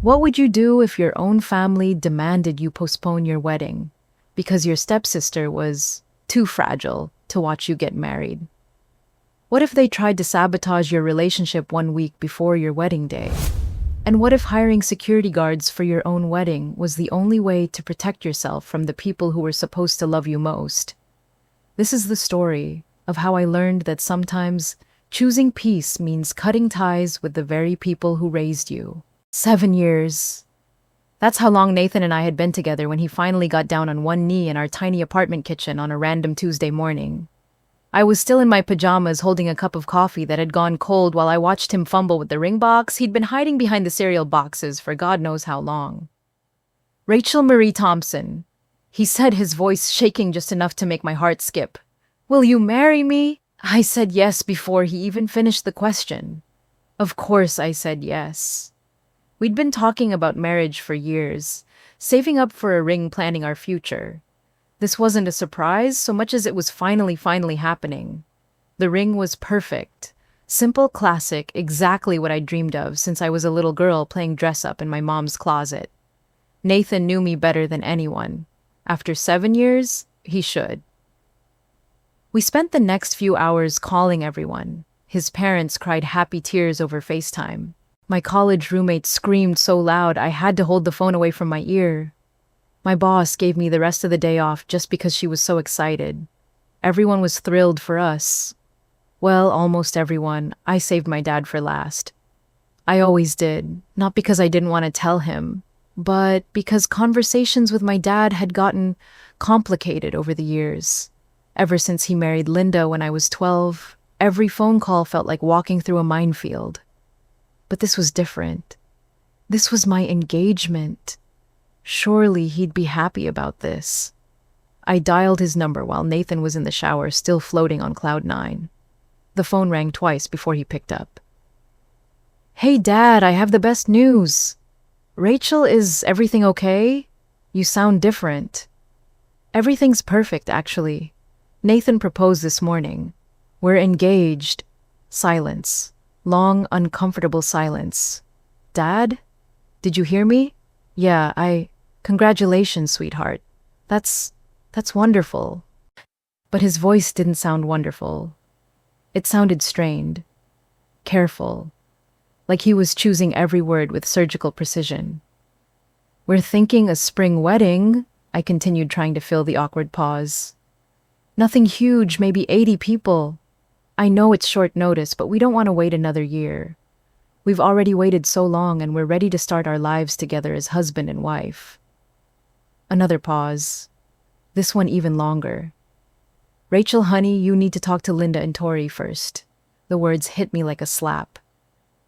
What would you do if your own family demanded you postpone your wedding because your stepsister was too fragile to watch you get married? What if they tried to sabotage your relationship 1 week before your wedding day? And what if hiring security guards for your own wedding was the only way to protect yourself from the people who were supposed to love you most? This is the story of how I learned that sometimes choosing peace means cutting ties with the very people who raised you. 7 years. That's how long Nathan and I had been together when he finally got down on one knee in our tiny apartment kitchen on a random Tuesday morning. I was still in my pajamas holding a cup of coffee that had gone cold while I watched him fumble with the ring box he'd been hiding behind the cereal boxes for God knows how long. Rachel Marie Thompson, he said, his voice shaking just enough to make my heart skip. Will you marry me? I said yes before he even finished the question. Of course I said yes. We'd been talking about marriage for years, saving up for a ring, planning our future. This wasn't a surprise so much as it was finally happening. The ring was perfect. Simple, classic, exactly what I dreamed of since I was a little girl playing dress-up in my mom's closet. Nathan knew me better than anyone. After 7 years, he should. We spent the next few hours calling everyone. His parents cried happy tears over FaceTime. My college roommate screamed so loud I had to hold the phone away from my ear. My boss gave me the rest of the day off just because she was so excited. Everyone was thrilled for us. Well, almost everyone. I saved my dad for last. I always did, not because I didn't want to tell him, but because conversations with my dad had gotten complicated over the years. Ever since he married Linda when I was 12, every phone call felt like walking through a minefield. But this was different. This was my engagement. Surely he'd be happy about this. I dialed his number while Nathan was in the shower, still floating on cloud 9. The phone rang twice before he picked up. Hey, Dad, I have the best news. Rachel, is everything okay? You sound different. Everything's perfect, actually. Nathan proposed this morning. We're engaged. Silence. Long, uncomfortable silence. Dad? Did you hear me? Yeah, Congratulations, sweetheart. That's wonderful. But his voice didn't sound wonderful. It sounded strained, careful, like he was choosing every word with surgical precision. We're thinking a spring wedding, I continued, trying to fill the awkward pause. Nothing huge, maybe 80 people. I know it's short notice, but we don't want to wait another year. We've already waited so long and we're ready to start our lives together as husband and wife. Another pause. This one even longer. Rachel, honey, you need to talk to Linda and Tori first. The words hit me like a slap.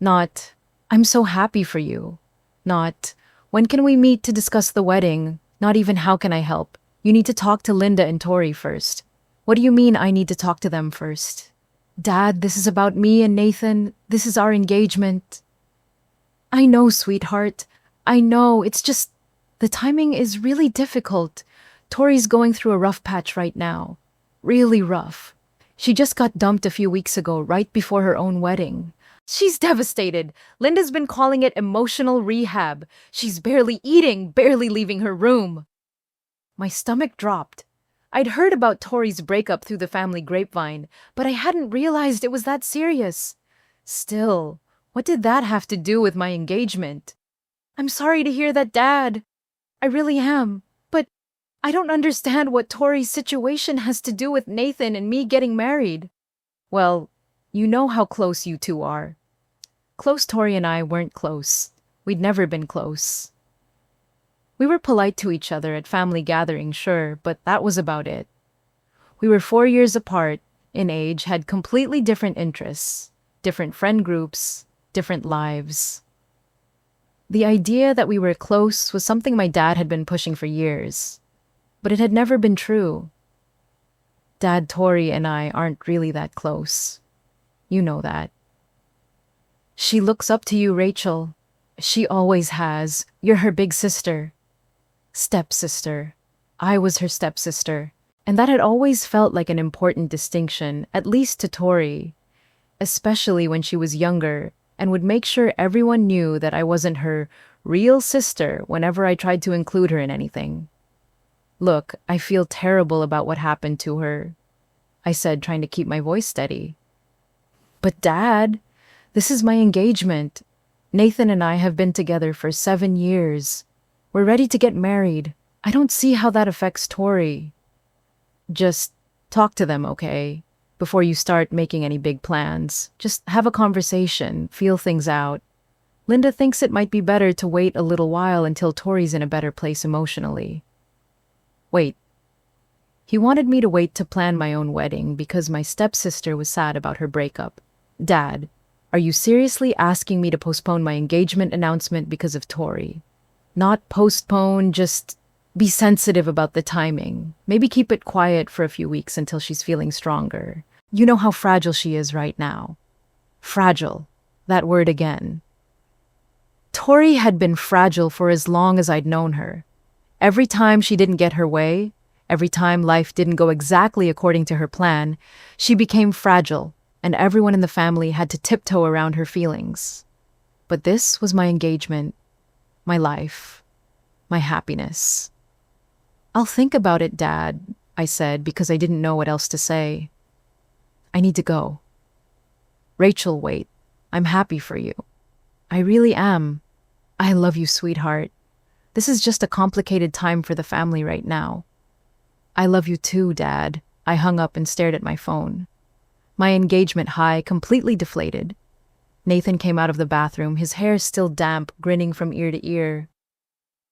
Not, I'm so happy for you. Not, when can we meet to discuss the wedding? Not even, how can I help? You need to talk to Linda and Tori first. What do you mean I need to talk to them first? Dad, this is about me and Nathan. This is our engagement. I know, sweetheart. I know. It's just, the timing is really difficult. Tori's going through a rough patch right now. Really rough. She just got dumped a few weeks ago, right before her own wedding. She's devastated. Linda's been calling it emotional rehab. She's barely eating, barely leaving her room. My stomach dropped. I'd heard about Tori's breakup through the family grapevine, but I hadn't realized it was that serious. Still, what did that have to do with my engagement? I'm sorry to hear that, Dad. I really am. But I don't understand what Tori's situation has to do with Nathan and me getting married. Well, you know how close you two are. Close Tori and I weren't close. We'd never been close. We were polite to each other at family gatherings, sure, but that was about it. We were 4 years apart in age, had completely different interests, different friend groups, different lives. The idea that we were close was something my dad had been pushing for years, but it had never been true. Dad, Tori, and I aren't really that close. You know that. She looks up to you, Rachel. She always has. You're her big sister. Stepsister. I was her stepsister, and that had always felt like an important distinction, at least to Tori, especially when she was younger and would make sure everyone knew that I wasn't her real sister whenever I tried to include her in anything. Look, I feel terrible about what happened to her, I said, trying to keep my voice steady. But Dad, this is my engagement. Nathan and I have been together for 7 years. We're ready to get married. I don't see how that affects Tori. Just talk to them, okay? Before you start making any big plans. Just have a conversation, feel things out. Linda thinks it might be better to wait a little while until Tori's in a better place emotionally. Wait. He wanted me to wait to plan my own wedding because my stepsister was sad about her breakup. Dad, are you seriously asking me to postpone my engagement announcement because of Tori? Not postpone, just be sensitive about the timing. Maybe keep it quiet for a few weeks until she's feeling stronger. You know how fragile she is right now. Fragile. That word again. Tori had been fragile for as long as I'd known her. Every time she didn't get her way, every time life didn't go exactly according to her plan, she became fragile, and everyone in the family had to tiptoe around her feelings. But this was my engagement, my life, my happiness. I'll think about it, Dad, I said, because I didn't know what else to say. I need to go. Rachel, wait. I'm happy for you. I really am. I love you, sweetheart. This is just a complicated time for the family right now. I love you too, Dad. I hung up and stared at my phone. My engagement high completely deflated. Nathan came out of the bathroom, his hair still damp, grinning from ear to ear.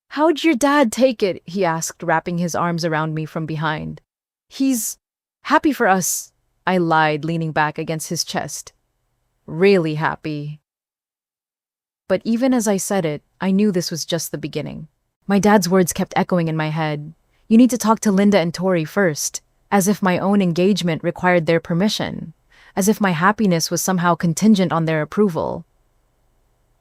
How'd your dad take it? He asked, wrapping his arms around me from behind. He's happy for us, I lied, leaning back against his chest. Really happy. But even as I said it, I knew this was just the beginning. My dad's words kept echoing in my head. You need to talk to Linda and Tori first, as if my own engagement required their permission, as if my happiness was somehow contingent on their approval.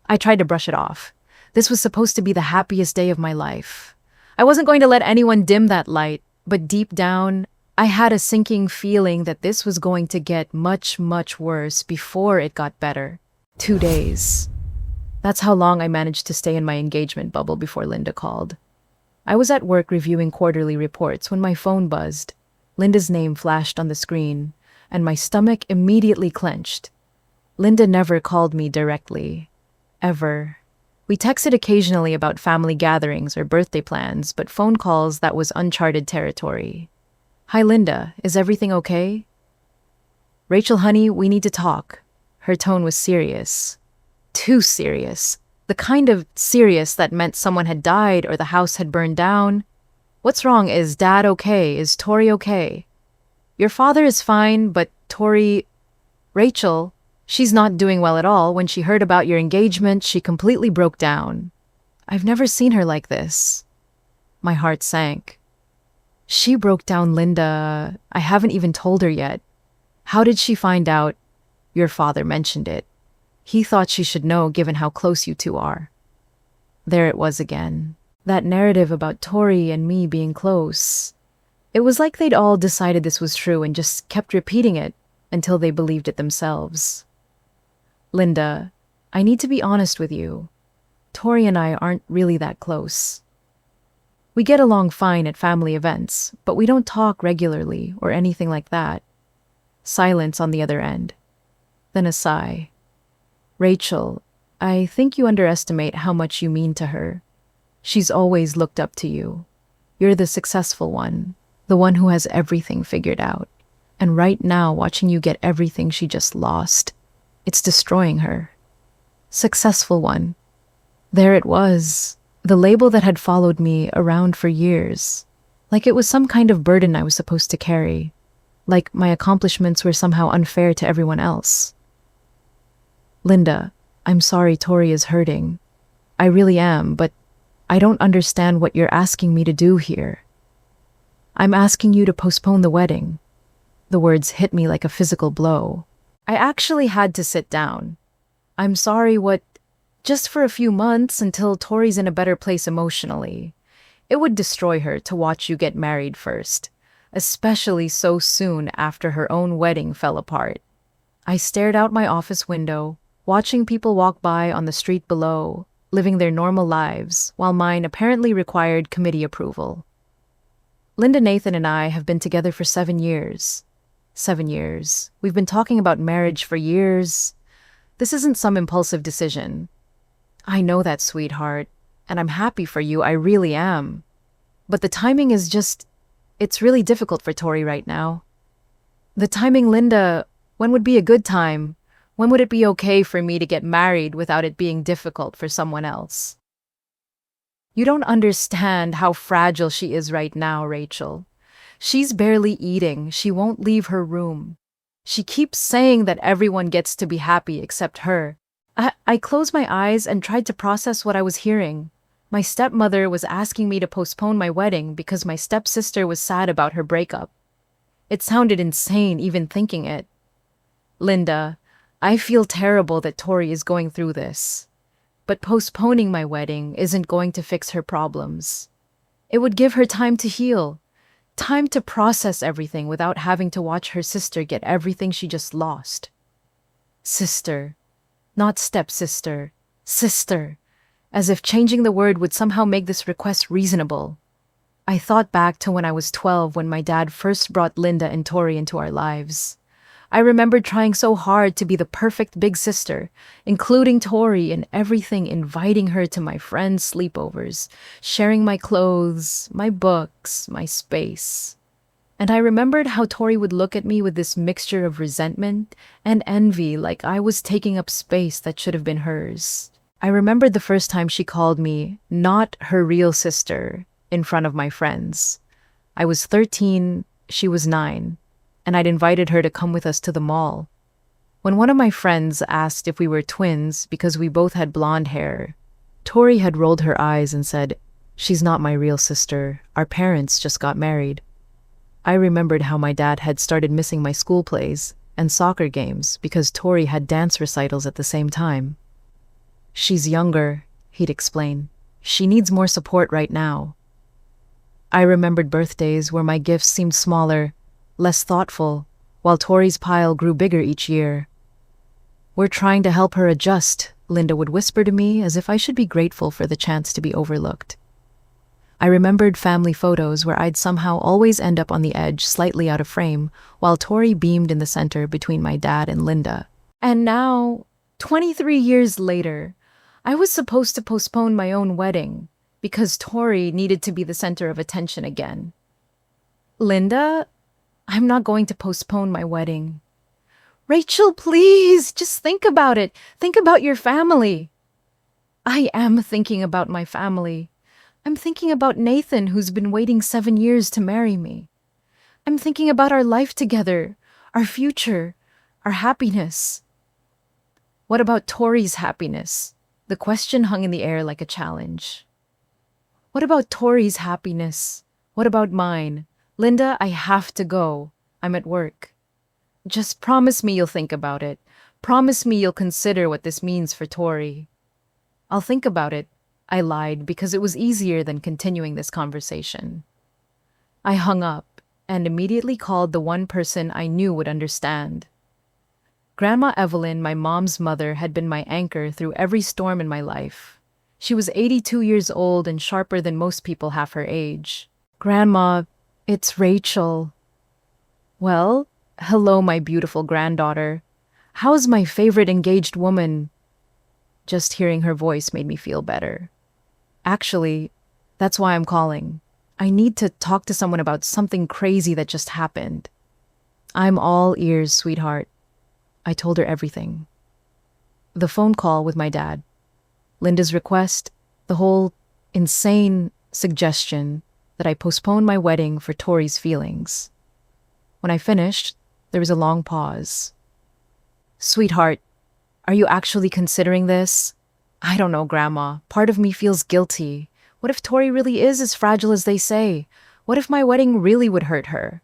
I tried to brush it off. This was supposed to be the happiest day of my life. I wasn't going to let anyone dim that light, but deep down, I had a sinking feeling that this was going to get much, much worse before it got better. 2 days. That's how long I managed to stay in my engagement bubble before Linda called. I was at work reviewing quarterly reports when my phone buzzed. Linda's name flashed on the screen, and my stomach immediately clenched. Linda never called me directly. Ever. We texted occasionally about family gatherings or birthday plans, but phone calls, that was uncharted territory. Hi, Linda. Is everything okay? Rachel, honey, we need to talk. Her tone was serious. Too serious. The kind of serious that meant someone had died or the house had burned down. What's wrong? Is Dad okay? Is Tori okay? Your father is fine, but Tori... Rachel, she's not doing well at all. When she heard about your engagement, she completely broke down. I've never seen her like this. My heart sank. She broke down, Linda. I haven't even told her yet. How did she find out? Your father mentioned it. He thought she should know given how close you two are. There it was again. That narrative about Tori and me being close. It was like they'd all decided this was true and just kept repeating it until they believed it themselves. Linda, I need to be honest with you. Tori and I aren't really that close. We get along fine at family events, but we don't talk regularly or anything like that. Silence on the other end. Then a sigh. Rachel, I think you underestimate how much you mean to her. She's always looked up to you. You're the successful one, the one who has everything figured out. And right now, watching you get everything she just lost, it's destroying her. Successful one. There it was, the label that had followed me around for years, like it was some kind of burden I was supposed to carry, like my accomplishments were somehow unfair to everyone else. Linda, I'm sorry Tori is hurting. I really am, but I don't understand what you're asking me to do here. I'm asking you to postpone the wedding. The words hit me like a physical blow. I actually had to sit down. I'm sorry, what? Just for a few months until Tori's in a better place emotionally. It would destroy her to watch you get married first, especially so soon after her own wedding fell apart. I stared out my office window, watching people walk by on the street below, living their normal lives, while mine apparently required committee approval. Linda, Nathan, and I have been together for 7 years. 7 years. We've been talking about marriage for years. This isn't some impulsive decision. I know that, sweetheart, and I'm happy for you, I really am. But the timing is just, it's really difficult for Tori right now. The timing, Linda, when would be a good time? When would it be okay for me to get married without it being difficult for someone else? You don't understand how fragile she is right now, Rachel. She's barely eating. She won't leave her room. She keeps saying that everyone gets to be happy except her. I closed my eyes and tried to process what I was hearing. My stepmother was asking me to postpone my wedding because my stepsister was sad about her breakup. It sounded insane even thinking it. Linda, I feel terrible that Tori is going through this. But postponing my wedding isn't going to fix her problems. It would give her time to heal, time to process everything without having to watch her sister get everything she just lost. Sister, not stepsister, sister, as if changing the word would somehow make this request reasonable. I thought back to when I was 12 when my dad first brought Linda and Tori into our lives. I remembered trying so hard to be the perfect big sister, including Tori in everything, inviting her to my friends' sleepovers, sharing my clothes, my books, my space. And I remembered how Tori would look at me with this mixture of resentment and envy, like I was taking up space that should have been hers. I remembered the first time she called me not her real sister in front of my friends. I was 13, she was 9. And I'd invited her to come with us to the mall. When one of my friends asked if we were twins because we both had blonde hair, Tori had rolled her eyes and said, "She's not my real sister. Our parents just got married." I remembered how my dad had started missing my school plays and soccer games because Tori had dance recitals at the same time. "She's younger," he'd explain. "She needs more support right now." I remembered birthdays where my gifts seemed smaller, less thoughtful, while Tori's pile grew bigger each year. "We're trying to help her adjust," Linda would whisper to me as if I should be grateful for the chance to be overlooked. I remembered family photos where I'd somehow always end up on the edge, slightly out of frame, while Tori beamed in the center between my dad and Linda. And now, 23 years later, I was supposed to postpone my own wedding because Tori needed to be the center of attention again. Linda, I'm not going to postpone my wedding. Rachel, please, just think about it. Think about your family. I am thinking about my family. I'm thinking about Nathan, who's been waiting 7 years to marry me. I'm thinking about our life together, our future, our happiness. What about Tori's happiness? The question hung in the air like a challenge. What about Tori's happiness? What about mine? Linda, I have to go. I'm at work. Just promise me you'll think about it. Promise me you'll consider what this means for Tori. I'll think about it, I lied because it was easier than continuing this conversation. I hung up and immediately called the one person I knew would understand. Grandma Evelyn, my mom's mother, had been my anchor through every storm in my life. She was 82 years old and sharper than most people half her age. "Grandma, it's Rachel." "Well, hello, my beautiful granddaughter. How's my favorite engaged woman?" Just hearing her voice made me feel better. "Actually, that's why I'm calling. I need to talk to someone about something crazy that just happened." "I'm all ears, sweetheart." I told her everything. The phone call with my dad, Linda's request, the whole insane suggestion that I postpone my wedding for Tori's feelings. When I finished, there was a long pause. "Sweetheart, are you actually considering this?" "I don't know, Grandma. Part of me feels guilty. What if Tori really is as fragile as they say? What if my wedding really would hurt her?"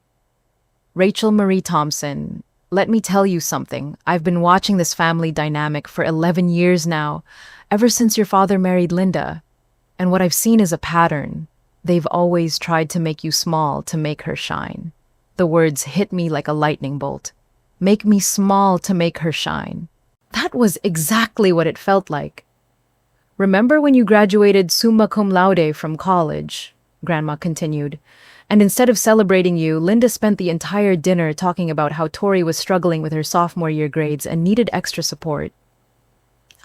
"Rachel Marie Thompson, let me tell you something. I've been watching this family dynamic for 11 years now, ever since your father married Linda. And what I've seen is a pattern. They've always tried to make you small to make her shine." The words hit me like a lightning bolt. "Make me small to make her shine." That was exactly what it felt like. Remember when you graduated summa cum laude from college? Grandma continued. And instead of celebrating you, Linda spent the entire dinner talking about how Tori was struggling with her sophomore year grades and needed extra support.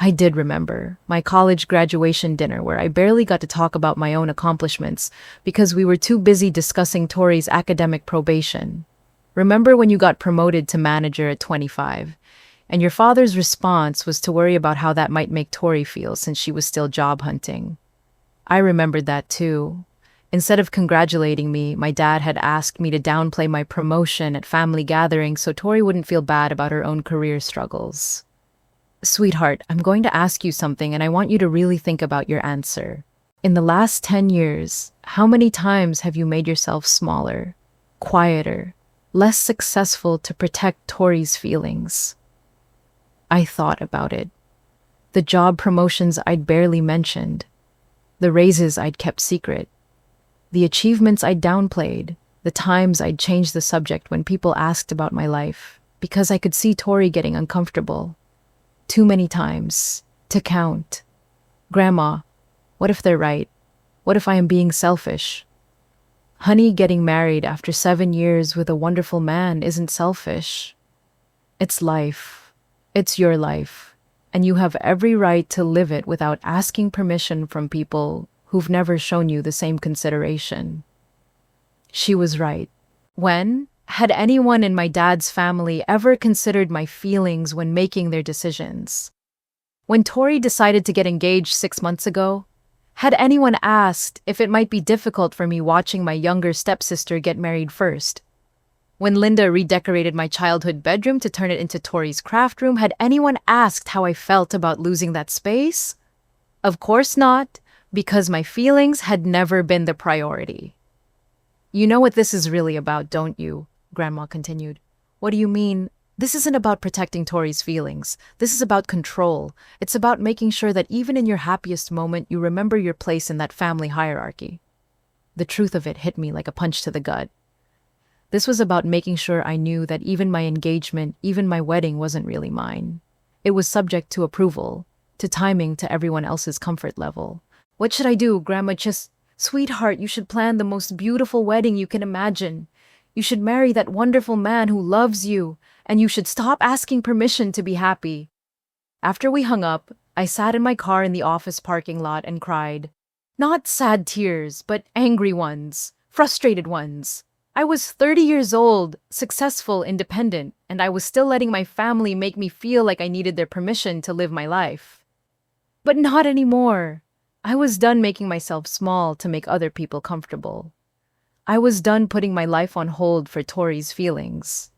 I did remember my college graduation dinner where I barely got to talk about my own accomplishments because we were too busy discussing Tori's academic probation. Remember when you got promoted to manager at 25? And your father's response was to worry about how that might make Tori feel since she was still job hunting. I remembered that too. Instead of congratulating me, my dad had asked me to downplay my promotion at family gatherings so Tori wouldn't feel bad about her own career struggles. Sweetheart, I'm going to ask you something and I want you to really think about your answer. In the last 10 years, how many times have you made yourself smaller, quieter, less successful to protect Tori's feelings? I thought about it. The job promotions I'd barely mentioned, the raises I'd kept secret, the achievements I'd downplayed, the times I'd changed the subject when people asked about my life, because I could see Tori getting uncomfortable. Too many times to count. Grandma, what if they're right? What if I am being selfish? Honey, getting married after 7 years with a wonderful man isn't selfish. It's life. It's your life, and you have every right to live it without asking permission from people who've never shown you the same consideration. She was right. When had anyone in my dad's family ever considered my feelings when making their decisions? When Tori decided to get engaged 6 months ago, had anyone asked if it might be difficult for me watching my younger stepsister get married first? When Linda redecorated my childhood bedroom to turn it into Tori's craft room, had anyone asked how I felt about losing that space? Of course not, because my feelings had never been the priority. You know what this is really about, don't you? Grandma continued. What do you mean? This isn't about protecting Tori's feelings. This is about control. It's about making sure that even in your happiest moment, you remember your place in that family hierarchy. The truth of it hit me like a punch to the gut. This was about making sure I knew that even my engagement, even my wedding wasn't really mine. It was subject to approval, to timing, to everyone else's comfort level. What should I do, Grandma? Sweetheart, you should plan the most beautiful wedding you can imagine. You should marry that wonderful man who loves you, and you should stop asking permission to be happy. After we hung up, I sat in my car in the office parking lot and cried. Not sad tears, but angry ones, frustrated ones. I was 30 years old, successful, independent, and I was still letting my family make me feel like I needed their permission to live my life. But not anymore. I was done making myself small to make other people comfortable. I was done putting my life on hold for Tori's feelings.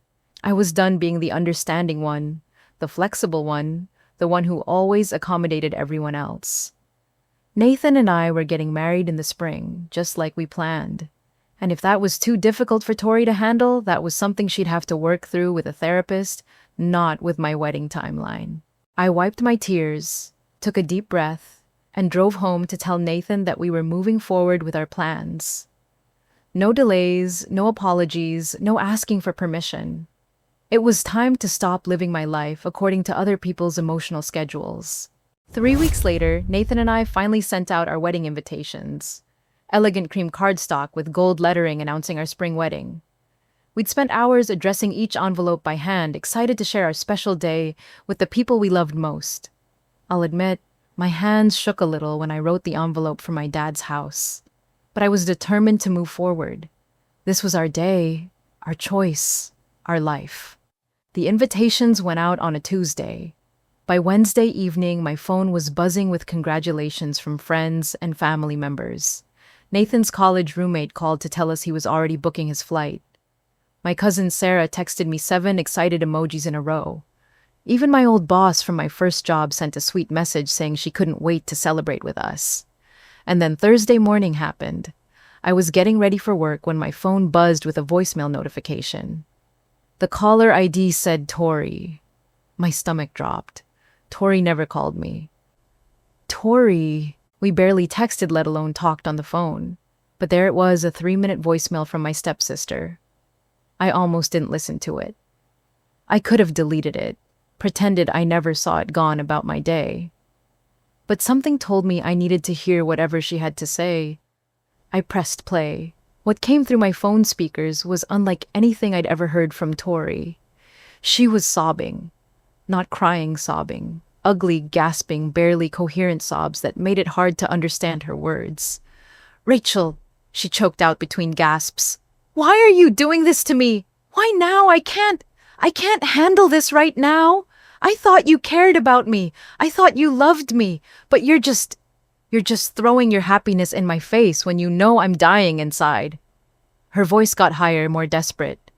I was done being the understanding one, the flexible one, the one who always accommodated everyone else. Nathan and I were getting married in the spring, just like we planned. And if that was too difficult for Tori to handle, that was something she'd have to work through with a therapist, not with my wedding timeline. I wiped my tears, took a deep breath, and drove home to tell Nathan that we were moving forward with our plans. No delays, no apologies, no asking for permission. It was time to stop living my life according to other people's emotional schedules. 3 weeks later, Nathan and I finally sent out our wedding invitations. Elegant cream cardstock with gold lettering announcing our spring wedding. We'd spent hours addressing each envelope by hand, excited to share our special day with the people we loved most. I'll admit, my hands shook a little when I wrote the envelope for my dad's house. But I was determined to move forward. This was our day, our choice, our life. The invitations went out on a Tuesday. By Wednesday evening, my phone was buzzing with congratulations from friends and family members. Nathan's college roommate called to tell us he was already booking his flight. My cousin Sarah texted me 7 excited emojis in a row. Even my old boss from my first job sent a sweet message saying she couldn't wait to celebrate with us. And then Thursday morning happened. I was getting ready for work when my phone buzzed with a voicemail notification. The caller ID said Tori. My stomach dropped. Tori never called me. Tori. We barely texted, let alone talked on the phone. But there it was, a 3-minute voicemail from my stepsister. I almost didn't listen to it. I could have deleted it. pretended I never saw it gone about my day. But something told me I needed to hear whatever she had to say. I pressed play. What came through my phone speakers was unlike anything I'd ever heard from Tori. She was sobbing. Not crying sobbing. Ugly, gasping, barely coherent sobs that made it hard to understand her words. "Rachel," she choked out between gasps. "Why are you doing this to me? Why now? I can't handle this right now. I thought you cared about me. I thought you loved me. But you're just throwing your happiness in my face when you know I'm dying inside." Her voice got higher, more desperate.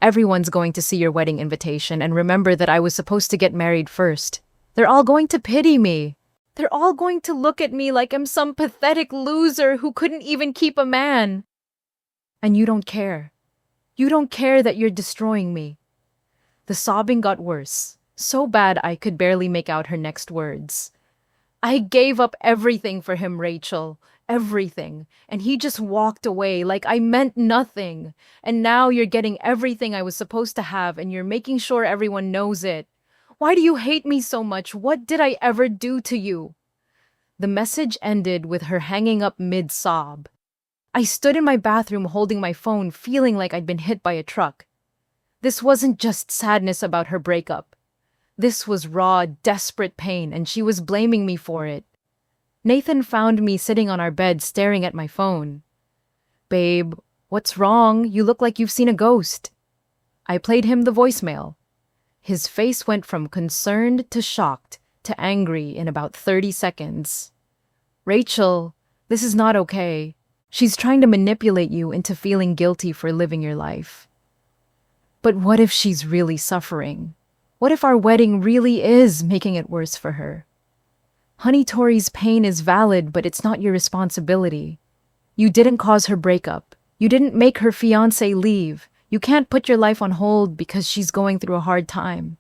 "Everyone's going to see your wedding invitation and remember that I was supposed to get married first. They're all going to pity me. They're all going to look at me like I'm some pathetic loser who couldn't even keep a man. And you don't care. You don't care that you're destroying me." The sobbing got worse, so bad I could barely make out her next words. "I gave up everything for him, Rachel. Everything. And he just walked away like I meant nothing. And now you're getting everything I was supposed to have and you're making sure everyone knows it. Why do you hate me so much? What did I ever do to you?" The message ended with her hanging up mid-sob. I stood in my bathroom holding my phone, feeling like I'd been hit by a truck. This wasn't just sadness about her breakup. This was raw, desperate pain, and she was blaming me for it. Nathan found me sitting on our bed staring at my phone. "Babe, what's wrong? You look like you've seen a ghost." I played him the voicemail. His face went from concerned to shocked to angry in about 30 seconds. "Rachel, this is not okay. She's trying to manipulate you into feeling guilty for living your life." But what if she's really suffering? What if our wedding really is making it worse for her? "Honey, Tori's pain is valid, but it's not your responsibility. You didn't cause her breakup. You didn't make her fiancé leave. You can't put your life on hold because she's going through a hard time."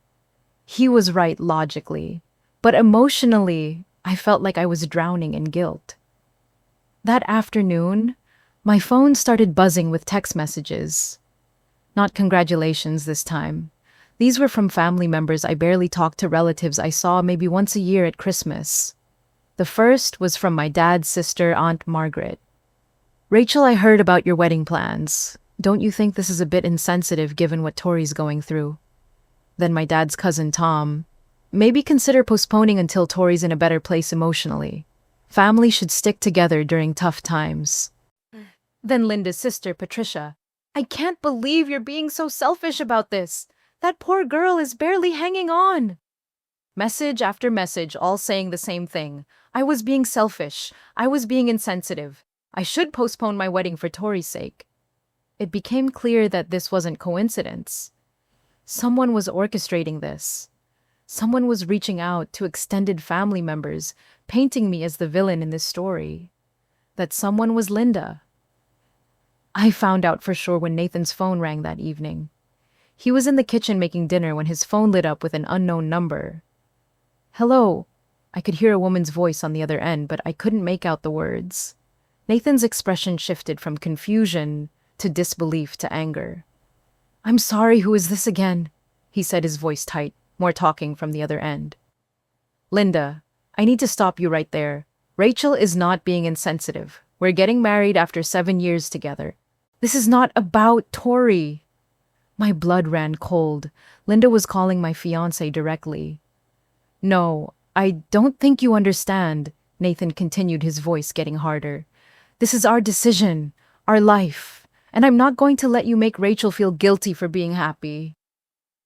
He was right logically, but emotionally, I felt like I was drowning in guilt. That afternoon, my phone started buzzing with text messages. Not congratulations this time. These were from family members I barely talked to, relatives I saw maybe once a year at Christmas. The first was from my dad's sister, Aunt Margaret. "Rachel, I heard about your wedding plans. Don't you think this is a bit insensitive given what Tori's going through?" Then my dad's cousin, Tom. "Maybe consider postponing until Tori's in a better place emotionally. Family should stick together during tough times." Then Linda's sister, Patricia. "I can't believe you're being so selfish about this. That poor girl is barely hanging on." Message after message, all saying the same thing. I was being selfish. I was being insensitive. I should postpone my wedding for Tori's sake. It became clear that this wasn't coincidence. Someone was orchestrating this. Someone was reaching out to extended family members, painting me as the villain in this story. That someone was Linda. I found out for sure when Nathan's phone rang that evening. He was in the kitchen making dinner when his phone lit up with an unknown number. "Hello." I could hear a woman's voice on the other end, but I couldn't make out the words. Nathan's expression shifted from confusion to disbelief to anger. "I'm sorry, who is this again?" he said, his voice tight, more talking from the other end. "Linda, I need to stop you right there. Rachel is not being insensitive. We're getting married after 7 years together. This is not about Tori." My blood ran cold. Linda was calling my fiancé directly. "No, I don't think you understand," Nathan continued, his voice getting harder. "This is our decision, our life, and I'm not going to let you make Rachel feel guilty for being happy."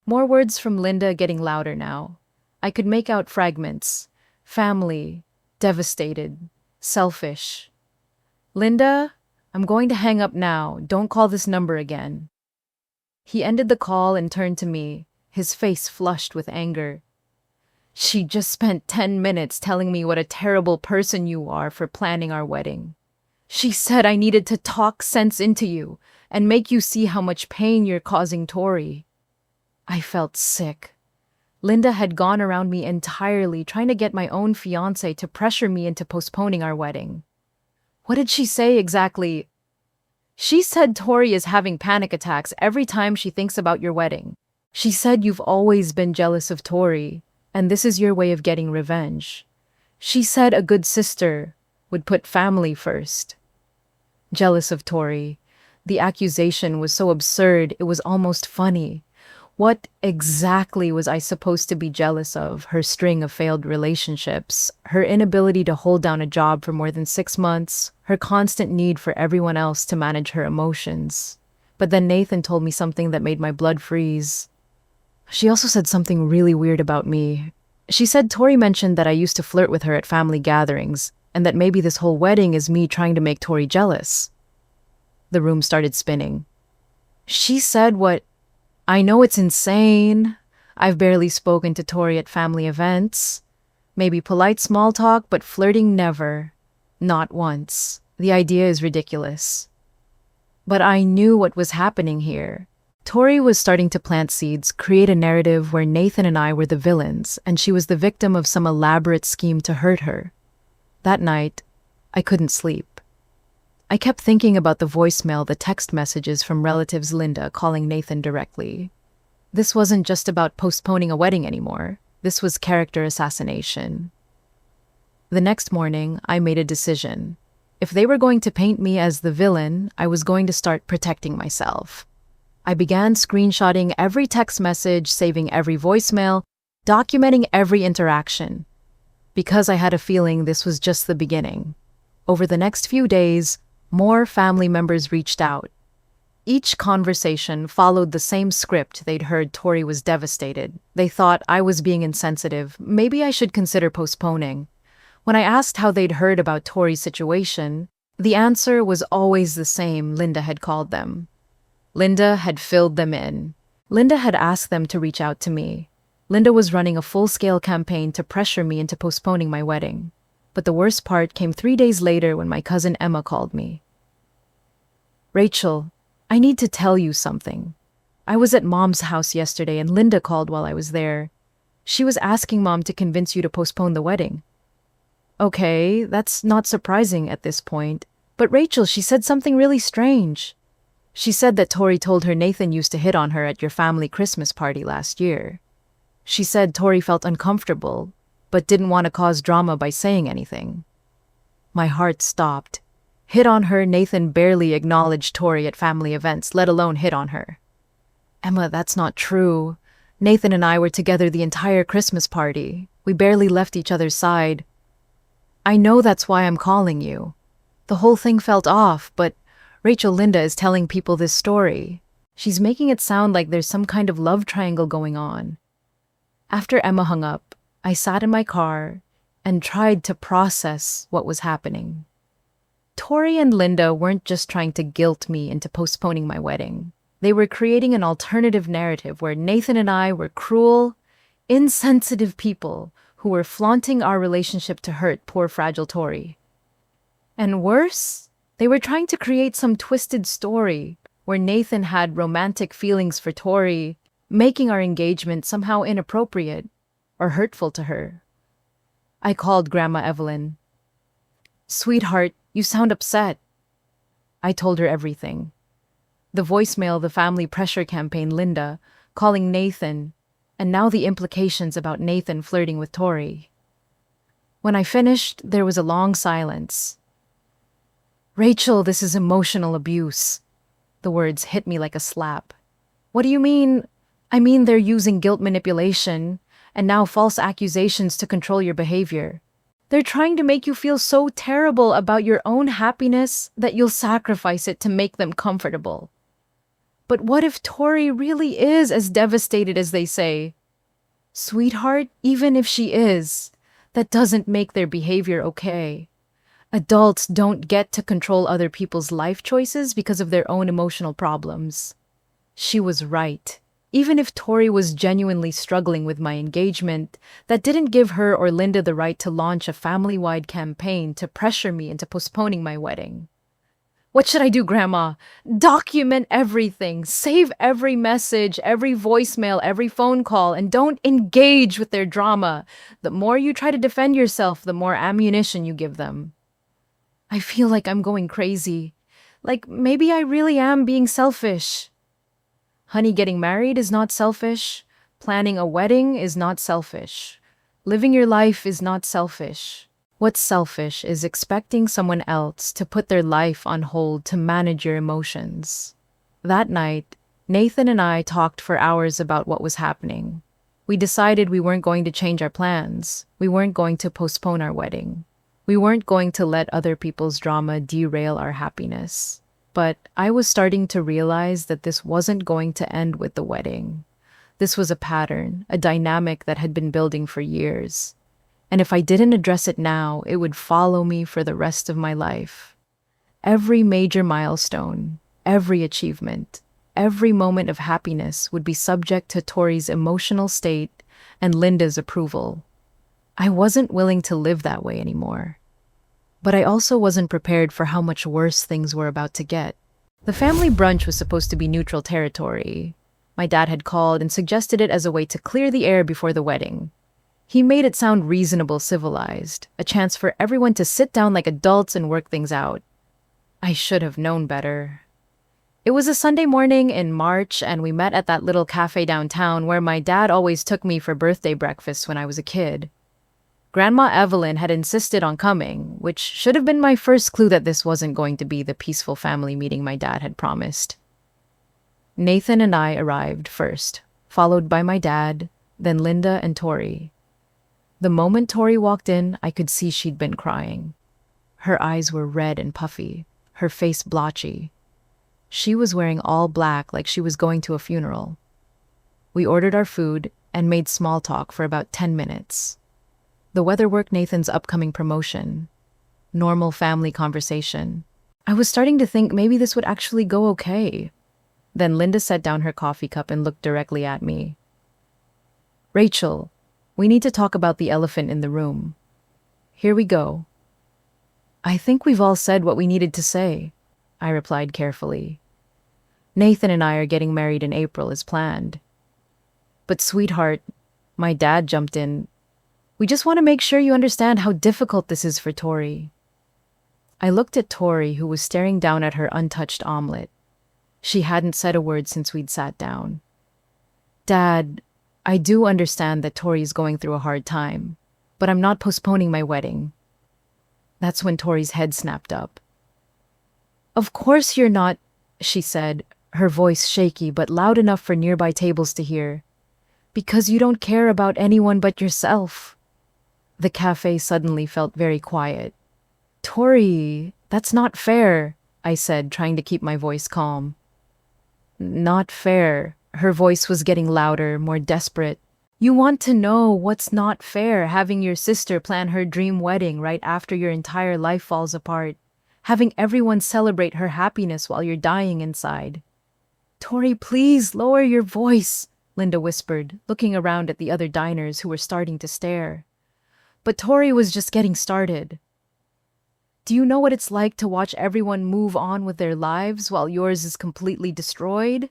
More words from Linda getting louder now. I could make out fragments. Family, devastated, selfish. "Linda, I'm going to hang up now. Don't call this number again." He ended the call and turned to me, his face flushed with anger. "She just spent 10 minutes telling me what a terrible person you are for planning our wedding. She said I needed to talk sense into you and make you see how much pain you're causing Tori." I felt sick. Linda had gone around me entirely, trying to get my own fiancé to pressure me into postponing our wedding. What did she say exactly? "She said Tori is having panic attacks every time she thinks about your wedding. She said you've always been jealous of Tori, and this is your way of getting revenge. She said a good sister would put family first. Jealous of Tori. The accusation was so absurd, it was almost funny. What exactly was I supposed to be jealous of? Her string of failed relationships, her inability to hold down a job for more than 6 months, her constant need for everyone else to manage her emotions. But then Nathan told me something that made my blood freeze. She also said something really weird about me. She said Tori mentioned that I used to flirt with her at family gatherings, and that maybe this whole wedding is me trying to make Tori jealous. The room started spinning. She said what? I know it's insane. I've barely spoken to Tori at family events. Maybe polite small talk, but flirting never. Not once. The idea is ridiculous. But I knew what was happening here. Tori was starting to plant seeds, create a narrative where Nathan and I were the villains, and she was the victim of some elaborate scheme to hurt her. That night, I couldn't sleep. I kept thinking about the voicemail, the text messages from relatives Linda calling Nathan directly. This wasn't just about postponing a wedding anymore. This was character assassination. The next morning, I made a decision. If they were going to paint me as the villain, I was going to start protecting myself. I began screenshotting every text message, saving every voicemail, documenting every interaction. Because I had a feeling this was just the beginning. Over the next few days, more family members reached out. Each conversation followed the same script. They'd heard Tori was devastated. They thought I was being insensitive. Maybe I should consider postponing. When I asked how they'd heard about Tori's situation, the answer was always the same. Linda had called them. Linda had filled them in. Linda had asked them to reach out to me. Linda was running a full-scale campaign to pressure me into postponing my wedding. But the worst part came 3 days later when my cousin Emma called me. Rachel, I need to tell you something. I was at Mom's house yesterday and Linda called while I was there. She was asking Mom to convince you to postpone the wedding. Okay, that's not surprising at this point. But Rachel, she said something really strange. She said that Tori told her Nathan used to hit on her at your family Christmas party last year. She said Tori felt uncomfortable, but didn't want to cause drama by saying anything. My heart stopped. Hit on her? Nathan barely acknowledged Tori at family events, let alone hit on her. Emma, that's not true. Nathan and I were together the entire Christmas party. We barely left each other's side. I know that's why I'm calling you. The whole thing felt off, but Rachel, Linda is telling people this story. She's making it sound like there's some kind of love triangle going on. After Emma hung up, I sat in my car and tried to process what was happening. Tori and Linda weren't just trying to guilt me into postponing my wedding. They were creating an alternative narrative where Nathan and I were cruel, insensitive people who were flaunting our relationship to hurt poor fragile Tori. And worse, they were trying to create some twisted story where Nathan had romantic feelings for Tori, making our engagement somehow inappropriate or hurtful to her. I called Grandma Evelyn. Sweetheart, you sound upset. I told her everything. The voicemail, the family pressure campaign, Linda, calling Nathan, and now the implications about Nathan flirting with Tori. When I finished, there was a long silence. Rachel, this is emotional abuse. The words hit me like a slap. What do you mean? I mean they're using guilt manipulation and now false accusations to control your behavior. They're trying to make you feel so terrible about your own happiness that you'll sacrifice it to make them comfortable. But what if Tori really is as devastated as they say? Sweetheart, even if she is, that doesn't make their behavior okay. Adults don't get to control other people's life choices because of their own emotional problems. She was right. Even if Tori was genuinely struggling with my engagement, that didn't give her or Linda the right to launch a family-wide campaign to pressure me into postponing my wedding. What should I do, Grandma? Document everything. Save every message, every voicemail, every phone call, and don't engage with their drama. The more you try to defend yourself, the more ammunition you give them. I feel like I'm going crazy. Like maybe I really am being selfish. Honey, getting married is not selfish. Planning a wedding is not selfish. Living your life is not selfish. What's selfish is expecting someone else to put their life on hold to manage your emotions. That night, Nathan and I talked for hours about what was happening. We decided we weren't going to change our plans. We weren't going to postpone our wedding. We weren't going to let other people's drama derail our happiness. But I was starting to realize that this wasn't going to end with the wedding. This was a pattern, a dynamic that had been building for years. And if I didn't address it now, it would follow me for the rest of my life. Every major milestone, every achievement, every moment of happiness would be subject to Tori's emotional state and Linda's approval. I wasn't willing to live that way anymore. But I also wasn't prepared for how much worse things were about to get. The family brunch was supposed to be neutral territory. My dad had called and suggested it as a way to clear the air before the wedding. He made it sound reasonable, civilized, a chance for everyone to sit down like adults and work things out. I should have known better. It was a Sunday morning in March, and we met at that little cafe downtown where my dad always took me for birthday breakfast when I was a kid. Grandma Evelyn had insisted on coming, which should have been my first clue that this wasn't going to be the peaceful family meeting my dad had promised. Nathan and I arrived first, followed by my dad, then Linda and Tori. The moment Tori walked in, I could see she'd been crying. Her eyes were red and puffy, her face blotchy. She was wearing all black like she was going to a funeral. We ordered our food and made small talk for about 10 minutes. The weather worked Nathan's upcoming promotion. Normal family conversation. I was starting to think maybe this would actually go okay. Then Linda set down her coffee cup and looked directly at me. Rachel, we need to talk about the elephant in the room. Here we go. I think we've all said what we needed to say, I replied carefully. Nathan and I are getting married in April as planned. But sweetheart, my dad jumped in. We just want to make sure you understand how difficult this is for Tori. I looked at Tori, who was staring down at her untouched omelet. She hadn't said a word since we'd sat down. Dad, I do understand that Tori's going through a hard time, but I'm not postponing my wedding. That's when Tori's head snapped up. Of course you're not, she said, her voice shaky but loud enough for nearby tables to hear. Because you don't care about anyone but yourself. The cafe suddenly felt very quiet. Tori, that's not fair, I said, trying to keep my voice calm. Not fair. Her voice was getting louder, more desperate. You want to know what's not fair, having your sister plan her dream wedding right after your entire life falls apart, having everyone celebrate her happiness while you're dying inside. Tori, please lower your voice, Linda whispered, looking around at the other diners who were starting to stare. But Tori was just getting started. Do you know what it's like to watch everyone move on with their lives while yours is completely destroyed?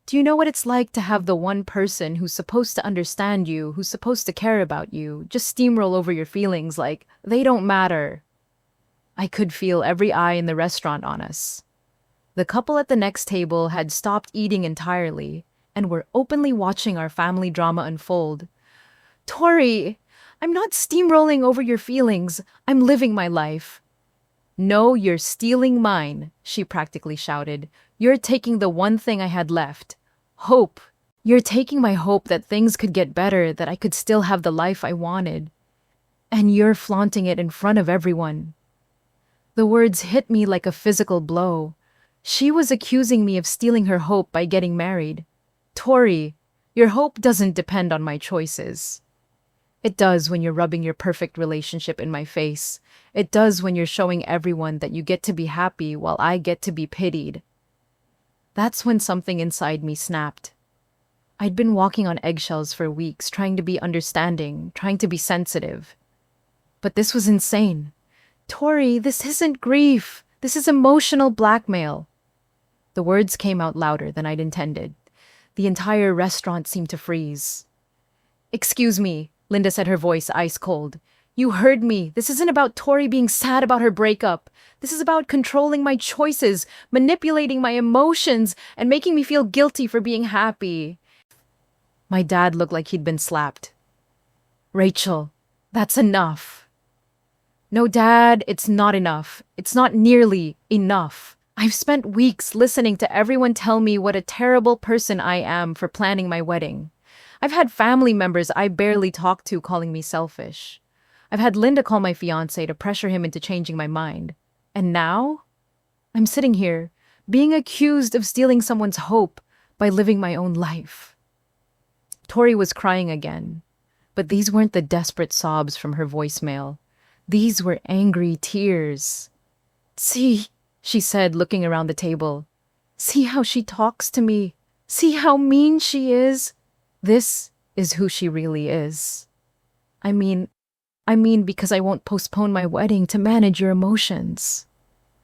Do you know what it's like to have the one person who's supposed to understand you, who's supposed to care about you, just steamroll over your feelings like they don't matter? I could feel every eye in the restaurant on us. The couple at the next table had stopped eating entirely and were openly watching our family drama unfold. Tori, I'm not steamrolling over your feelings. I'm living my life. No, you're stealing mine, she practically shouted. You're taking the one thing I had left. Hope. You're taking my hope that things could get better, that I could still have the life I wanted. And you're flaunting it in front of everyone. The words hit me like a physical blow. She was accusing me of stealing her hope by getting married. Tori, your hope doesn't depend on my choices. It does when you're rubbing your perfect relationship in my face. It does when you're showing everyone that you get to be happy while I get to be pitied. That's when something inside me snapped. I'd been walking on eggshells for weeks, trying to be understanding, trying to be sensitive. But this was insane. Tori, this isn't grief. This is emotional blackmail. The words came out louder than I'd intended. The entire restaurant seemed to freeze. Excuse me, Linda said, her voice ice cold. You heard me. This isn't about Tori being sad about her breakup. This is about controlling my choices, manipulating my emotions, and making me feel guilty for being happy. My dad looked like he'd been slapped. Rachel, that's enough. No, Dad, it's not enough. It's not nearly enough. I've spent weeks listening to everyone tell me what a terrible person I am for planning my wedding. I've had family members I barely talk to calling me selfish. I've had Linda call my fiance to pressure him into changing my mind. And now? I'm sitting here, being accused of stealing someone's hope by living my own life. Tori was crying again, but these weren't the desperate sobs from her voicemail. These were angry tears. See, she said, looking around the table. See how she talks to me. See how mean she is. This is who she really is. I mean because I won't postpone my wedding to manage your emotions.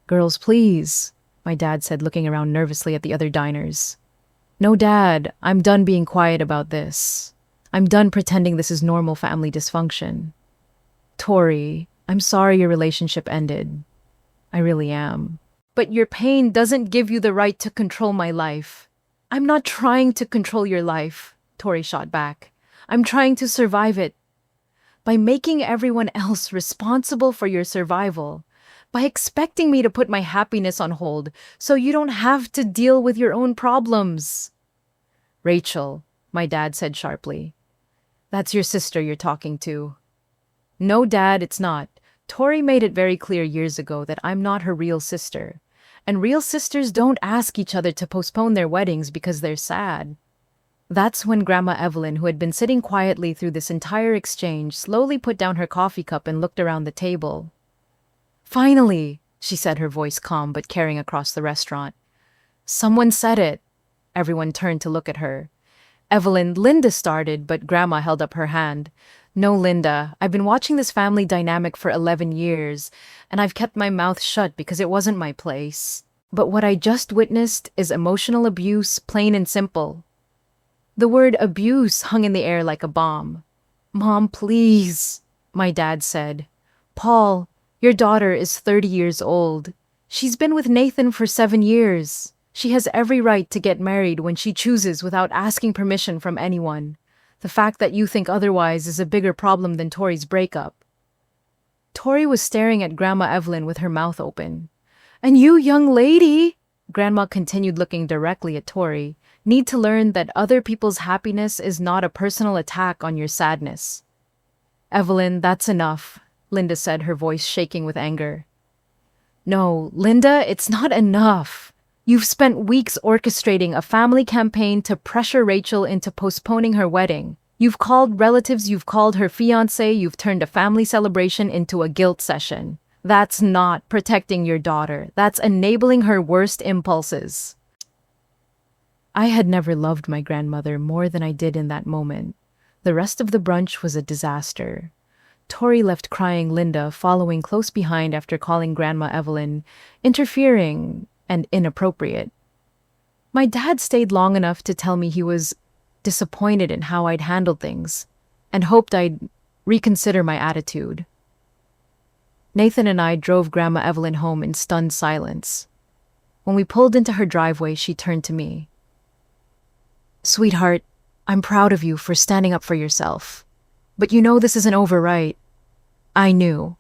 Girls, please, my dad said, looking around nervously at the other diners. No, Dad, I'm done being quiet about this. I'm done pretending this is normal family dysfunction. Tori, I'm sorry your relationship ended. I really am. But your pain doesn't give you the right to control my life. I'm not trying to control your life, Tori shot back. I'm trying to survive it. By making everyone else responsible for your survival. By expecting me to put my happiness on hold so you don't have to deal with your own problems. Rachel, my dad said sharply. That's your sister you're talking to. No, Dad, it's not. Tori made it very clear years ago that I'm not her real sister. And real sisters don't ask each other to postpone their weddings because they're sad. That's when Grandma Evelyn, who had been sitting quietly through this entire exchange, slowly put down her coffee cup and looked around the table. Finally, she said, her voice calm but carrying across the restaurant. Someone said it. Everyone turned to look at her. Evelyn, Linda started, but Grandma held up her hand. No, Linda, I've been watching this family dynamic for 11 years, and I've kept my mouth shut because it wasn't my place. But what I just witnessed is emotional abuse, plain and simple. The word abuse hung in the air like a bomb. Mom, please, my dad said. Paul, your daughter is 30 years old. She's been with Nathan for 7 years. She has every right to get married when she chooses without asking permission from anyone. The fact that you think otherwise is a bigger problem than Tori's breakup. Tori was staring at Grandma Evelyn with her mouth open. And you, young lady, Grandma continued, looking directly at Tori, need to learn that other people's happiness is not a personal attack on your sadness. Evelyn, that's enough, Linda said, her voice shaking with anger. No, Linda, it's not enough. You've spent weeks orchestrating a family campaign to pressure Rachel into postponing her wedding. You've called relatives, you've called her fiancé, you've turned a family celebration into a guilt session. That's not protecting your daughter. That's enabling her worst impulses. I had never loved my grandmother more than I did in that moment. The rest of the brunch was a disaster. Tori left crying Linda, following close behind after calling Grandma Evelyn interfering and inappropriate. My dad stayed long enough to tell me he was disappointed in how I'd handled things and hoped I'd reconsider my attitude. Nathan and I drove Grandma Evelyn home in stunned silence. When we pulled into her driveway, she turned to me. Sweetheart, I'm proud of you for standing up for yourself. But you know this isn't over, right? I knew.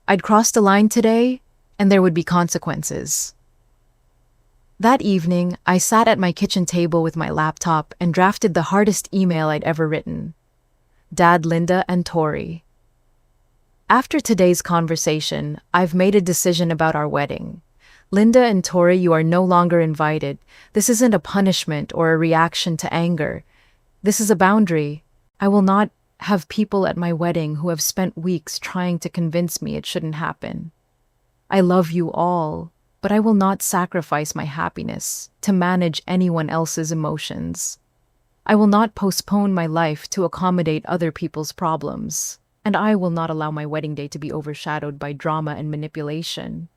I'd crossed a line today, and there would be consequences. That evening, I sat at my kitchen table with my laptop and drafted the hardest email I'd ever written. Dad, Linda, and Tori. After today's conversation, I've made a decision about our wedding. Linda and Tori, you are no longer invited. This isn't a punishment or a reaction to anger. This is a boundary. I will not have people at my wedding who have spent weeks trying to convince me it shouldn't happen. I love you all, but I will not sacrifice my happiness to manage anyone else's emotions. I will not postpone my life to accommodate other people's problems, and I will not allow my wedding day to be overshadowed by drama and manipulation.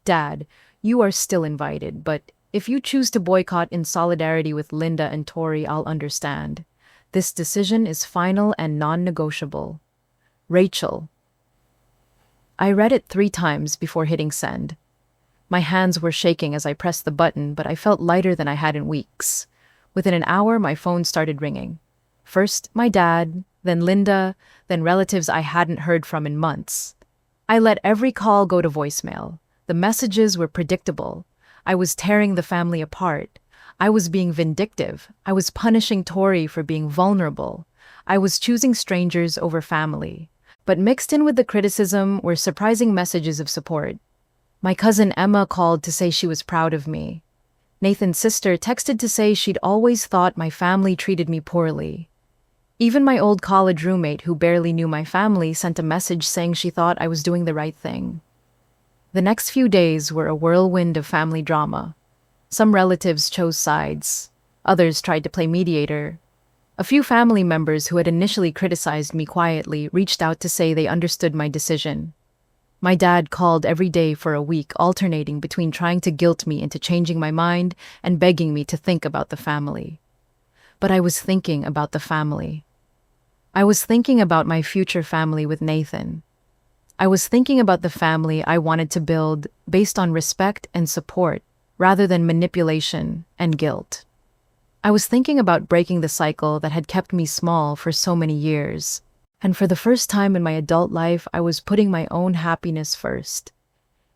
Dad, you are still invited, but if you choose to boycott in solidarity with Linda and Tori, I'll understand. This decision is final and non-negotiable. Rachel. I read it 3 times before hitting send. My hands were shaking as I pressed the button, but I felt lighter than I had in weeks. Within an hour, my phone started ringing. First, my dad, then Linda, then relatives I hadn't heard from in months. I let every call go to voicemail. The messages were predictable. I was tearing the family apart. I was being vindictive. I was punishing Tori for being vulnerable. I was choosing strangers over family. But mixed in with the criticism were surprising messages of support. My cousin Emma called to say she was proud of me. Nathan's sister texted to say she'd always thought my family treated me poorly. Even my old college roommate, who barely knew my family, sent a message saying she thought I was doing the right thing. The next few days were a whirlwind of family drama. Some relatives chose sides. Others tried to play mediator. A few family members who had initially criticized me quietly reached out to say they understood my decision. My dad called every day for a week, alternating between trying to guilt me into changing my mind and begging me to think about the family. But I was thinking about the family. I was thinking about my future family with Nathan. I was thinking about the family I wanted to build based on respect and support rather than manipulation and guilt. I was thinking about breaking the cycle that had kept me small for so many years. And for the first time in my adult life, I was putting my own happiness first.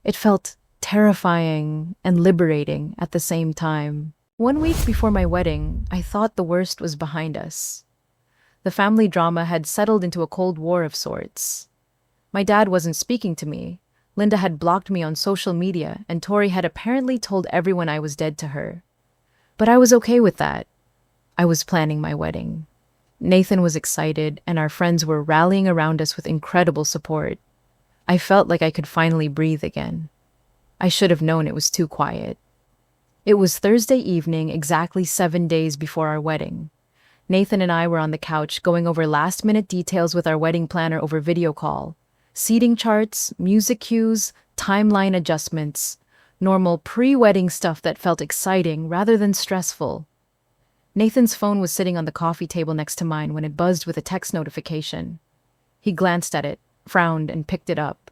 It felt terrifying and liberating at the same time. 1 week before my wedding, I thought the worst was behind us. The family drama had settled into a cold war of sorts. My dad wasn't speaking to me. Linda had blocked me on social media, and Tori had apparently told everyone I was dead to her. But I was okay with that. I was planning my wedding. Nathan was excited, and our friends were rallying around us with incredible support. I felt like I could finally breathe again. I should have known it was too quiet. It was Thursday evening, exactly 7 days before our wedding. Nathan and I were on the couch going over last-minute details with our wedding planner over video call. Seating charts, music cues, timeline adjustments. Normal pre-wedding stuff that felt exciting rather than stressful. Nathan's phone was sitting on the coffee table next to mine when it buzzed with a text notification. He glanced at it, frowned, and picked it up.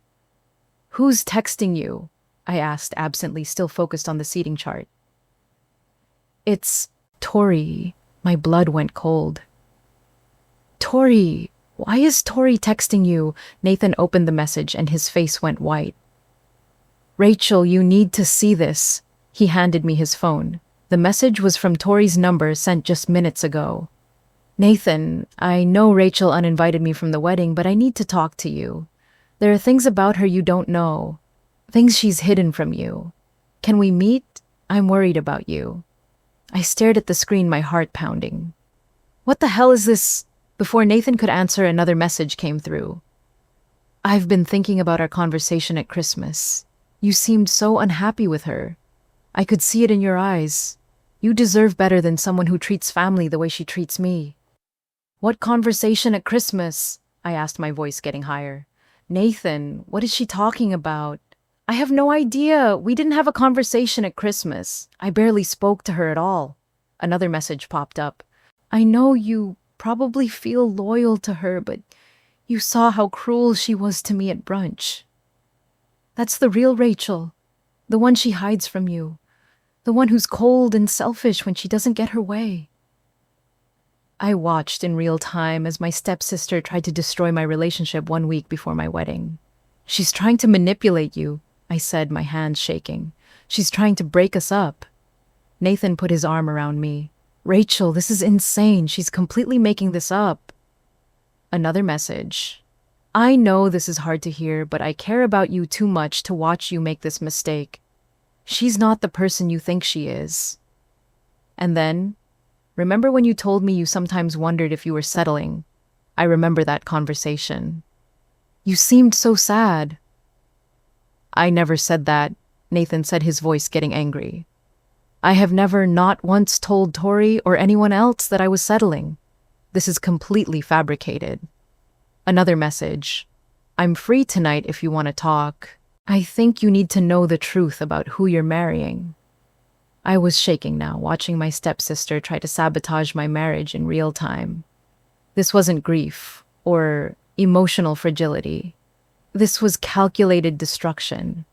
"Who's texting you?" I asked absently, still focused on the seating chart. "It's Tori." My blood went cold. "Tori, why is Tori texting you?" Nathan opened the message and his face went white. "Rachel, you need to see this." He handed me his phone. The message was from Tori's number sent just minutes ago. "Nathan, I know Rachel uninvited me from the wedding, but I need to talk to you. There are things about her you don't know. Things she's hidden from you. Can we meet? I'm worried about you." I stared at the screen, my heart pounding. "What the hell is this?" Before Nathan could answer, another message came through. "I've been thinking about our conversation at Christmas. You seemed so unhappy with her. I could see it in your eyes. You deserve better than someone who treats family the way she treats me." "What conversation at Christmas?" I asked, my voice getting higher. "Nathan, what is she talking about?" "I have no idea. We didn't have a conversation at Christmas. I barely spoke to her at all." Another message popped up. "I know you probably feel loyal to her, but you saw how cruel she was to me at brunch. That's the real Rachel, the one she hides from you, the one who's cold and selfish when she doesn't get her way." I watched in real time as my stepsister tried to destroy my relationship 1 week before my wedding. "She's trying to manipulate you," I said, my hands shaking. "She's trying to break us up." Nathan put his arm around me. "Rachel, this is insane. She's completely making this up." Another message. "I know this is hard to hear, but I care about you too much to watch you make this mistake. She's not the person you think she is." And then, "Remember when you told me you sometimes wondered if you were settling?" I remember that conversation. "You seemed so sad." "I never said that," Nathan said, his voice getting angry. "I have never not once told Tori or anyone else that I was settling. This is completely fabricated." Another message. "I'm free tonight if you want to talk. I think you need to know the truth about who you're marrying." I was shaking now, watching my stepsister try to sabotage my marriage in real time. This wasn't grief or emotional fragility. This was calculated destruction.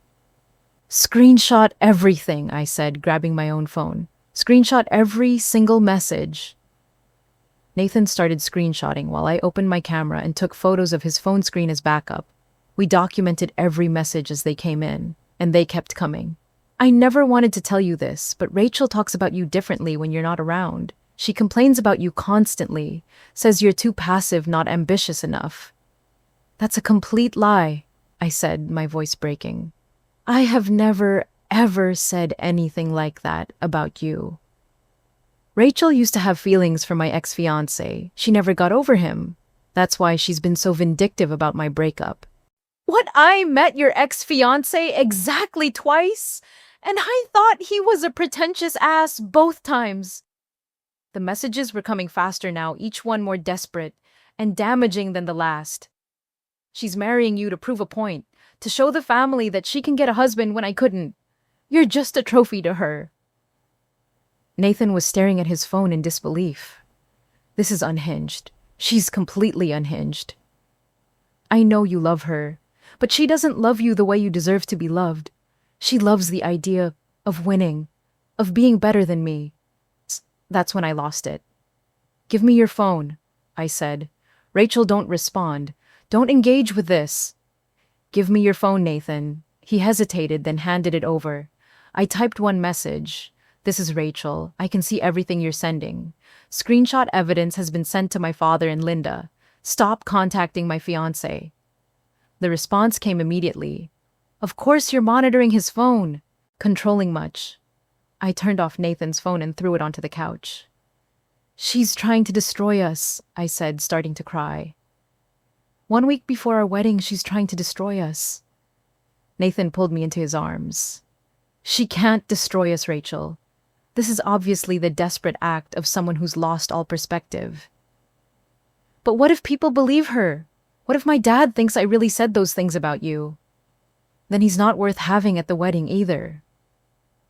Screenshot everything, I said, grabbing my own phone. Screenshot every single message. Nathan started screenshotting while I opened my camera and took photos of his phone screen as backup. We documented every message as they came in, and they kept coming. I never wanted to tell you this, but Rachel talks about you differently when you're not around. She complains about you constantly, says you're too passive, not ambitious enough. That's a complete lie, I said, my voice breaking. I have never, ever said anything like that about you. Rachel used to have feelings for my ex-fiancé. She never got over him. That's why she's been so vindictive about my breakup. What, I met your ex-fiancé exactly twice? And I thought he was a pretentious ass both times. The messages were coming faster now, each one more desperate and damaging than the last. She's marrying you to prove a point, to show the family that she can get a husband when I couldn't. You're just a trophy to her. Nathan was staring at his phone in disbelief. This is unhinged. She's completely unhinged. I know you love her, but she doesn't love you the way you deserve to be loved. She loves the idea of winning, of being better than me. That's when I lost it. Give me your phone, I said. Rachel, don't respond. Don't engage with this. Give me your phone, Nathan. He hesitated, then handed it over. I typed one message. This is Rachel. I can see everything you're sending. Screenshot evidence has been sent to my father and Linda. Stop contacting my fiancé. The response came immediately. Of course you're monitoring his phone. Controlling much. I turned off Nathan's phone and threw it onto the couch. She's trying to destroy us, I said, starting to cry. 1 week before our wedding, she's trying to destroy us. Nathan pulled me into his arms. She can't destroy us, Rachel. This is obviously the desperate act of someone who's lost all perspective. But what if people believe her? What if my dad thinks I really said those things about you? Then he's not worth having at the wedding either.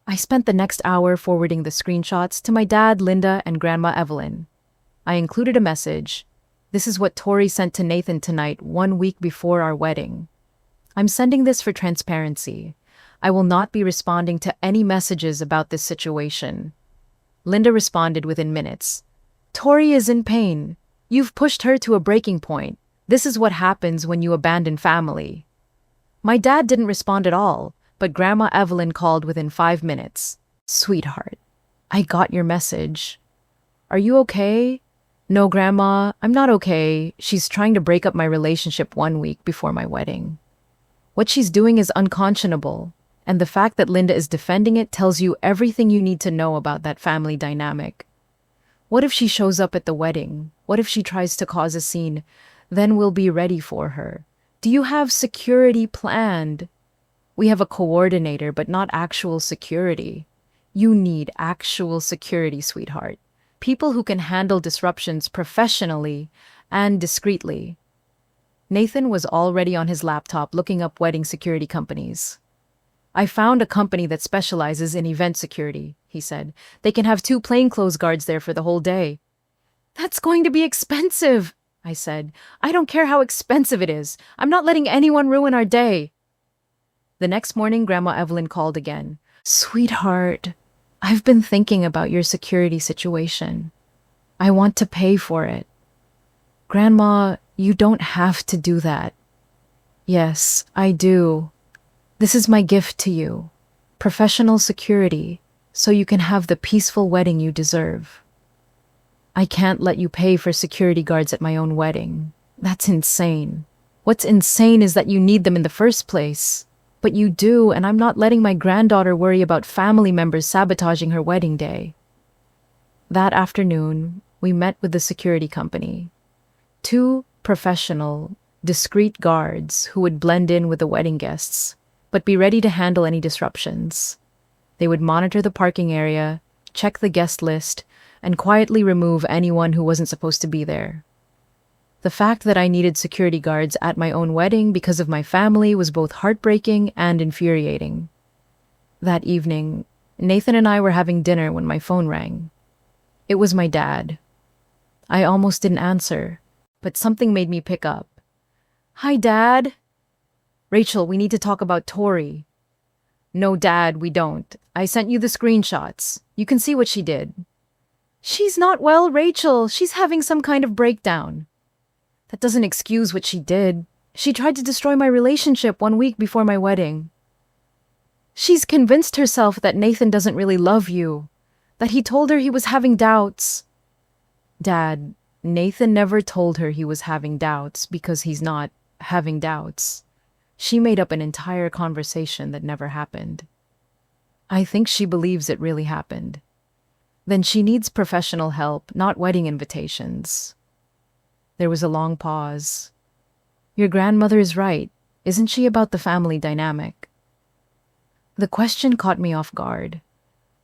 I spent the next hour forwarding the screenshots to my dad, Linda, and Grandma Evelyn. I included a message. This is what Tori sent to Nathan tonight, 1 week before our wedding. I'm sending this for transparency. I will not be responding to any messages about this situation. Linda responded within minutes. Tori is in pain. You've pushed her to a breaking point. This is what happens when you abandon family. My dad didn't respond at all, but Grandma Evelyn called within 5 minutes. Sweetheart, I got your message. Are you okay? No, Grandma, I'm not okay. She's trying to break up my relationship 1 week before my wedding. What she's doing is unconscionable, and the fact that Linda is defending it tells you everything you need to know about that family dynamic. What if she shows up at the wedding? What if she tries to cause a scene? Then we'll be ready for her. Do you have security planned? We have a coordinator, but not actual security. You need actual security, sweetheart. People who can handle disruptions professionally and discreetly. Nathan was already on his laptop looking up wedding security companies. I found a company that specializes in event security, he said. They can have 2 plainclothes guards there for the whole day. That's going to be expensive, I said. I don't care how expensive it is. I'm not letting anyone ruin our day. The next morning, Grandma Evelyn called again. Sweetheart, I've been thinking about your security situation. I want to pay for it. Grandma, you don't have to do that. Yes, I do. This is my gift to you. Professional security, so you can have the peaceful wedding you deserve. I can't let you pay for security guards at my own wedding. That's insane. What's insane is that you need them in the first place. But you do, and I'm not letting my granddaughter worry about family members sabotaging her wedding day. That afternoon, we met with the security company. 2 professional, discreet guards who would blend in with the wedding guests, but be ready to handle any disruptions. They would monitor the parking area, check the guest list, and quietly remove anyone who wasn't supposed to be there. The fact that I needed security guards at my own wedding because of my family was both heartbreaking and infuriating. That evening, Nathan and I were having dinner when my phone rang. It was my dad. I almost didn't answer, but something made me pick up. Hi, Dad. Rachel, we need to talk about Tori. No, Dad, we don't. I sent you the screenshots. You can see what she did. She's not well, Rachel. She's having some kind of breakdown. That doesn't excuse what she did. She tried to destroy my relationship 1 week before my wedding. She's convinced herself that Nathan doesn't really love you, that he told her he was having doubts. Dad, Nathan never told her he was having doubts because he's not having doubts. She made up an entire conversation that never happened. I think she believes it really happened. Then she needs professional help, not wedding invitations. There was a long pause. Your grandmother is right. Isn't she about the family dynamic? The question caught me off guard.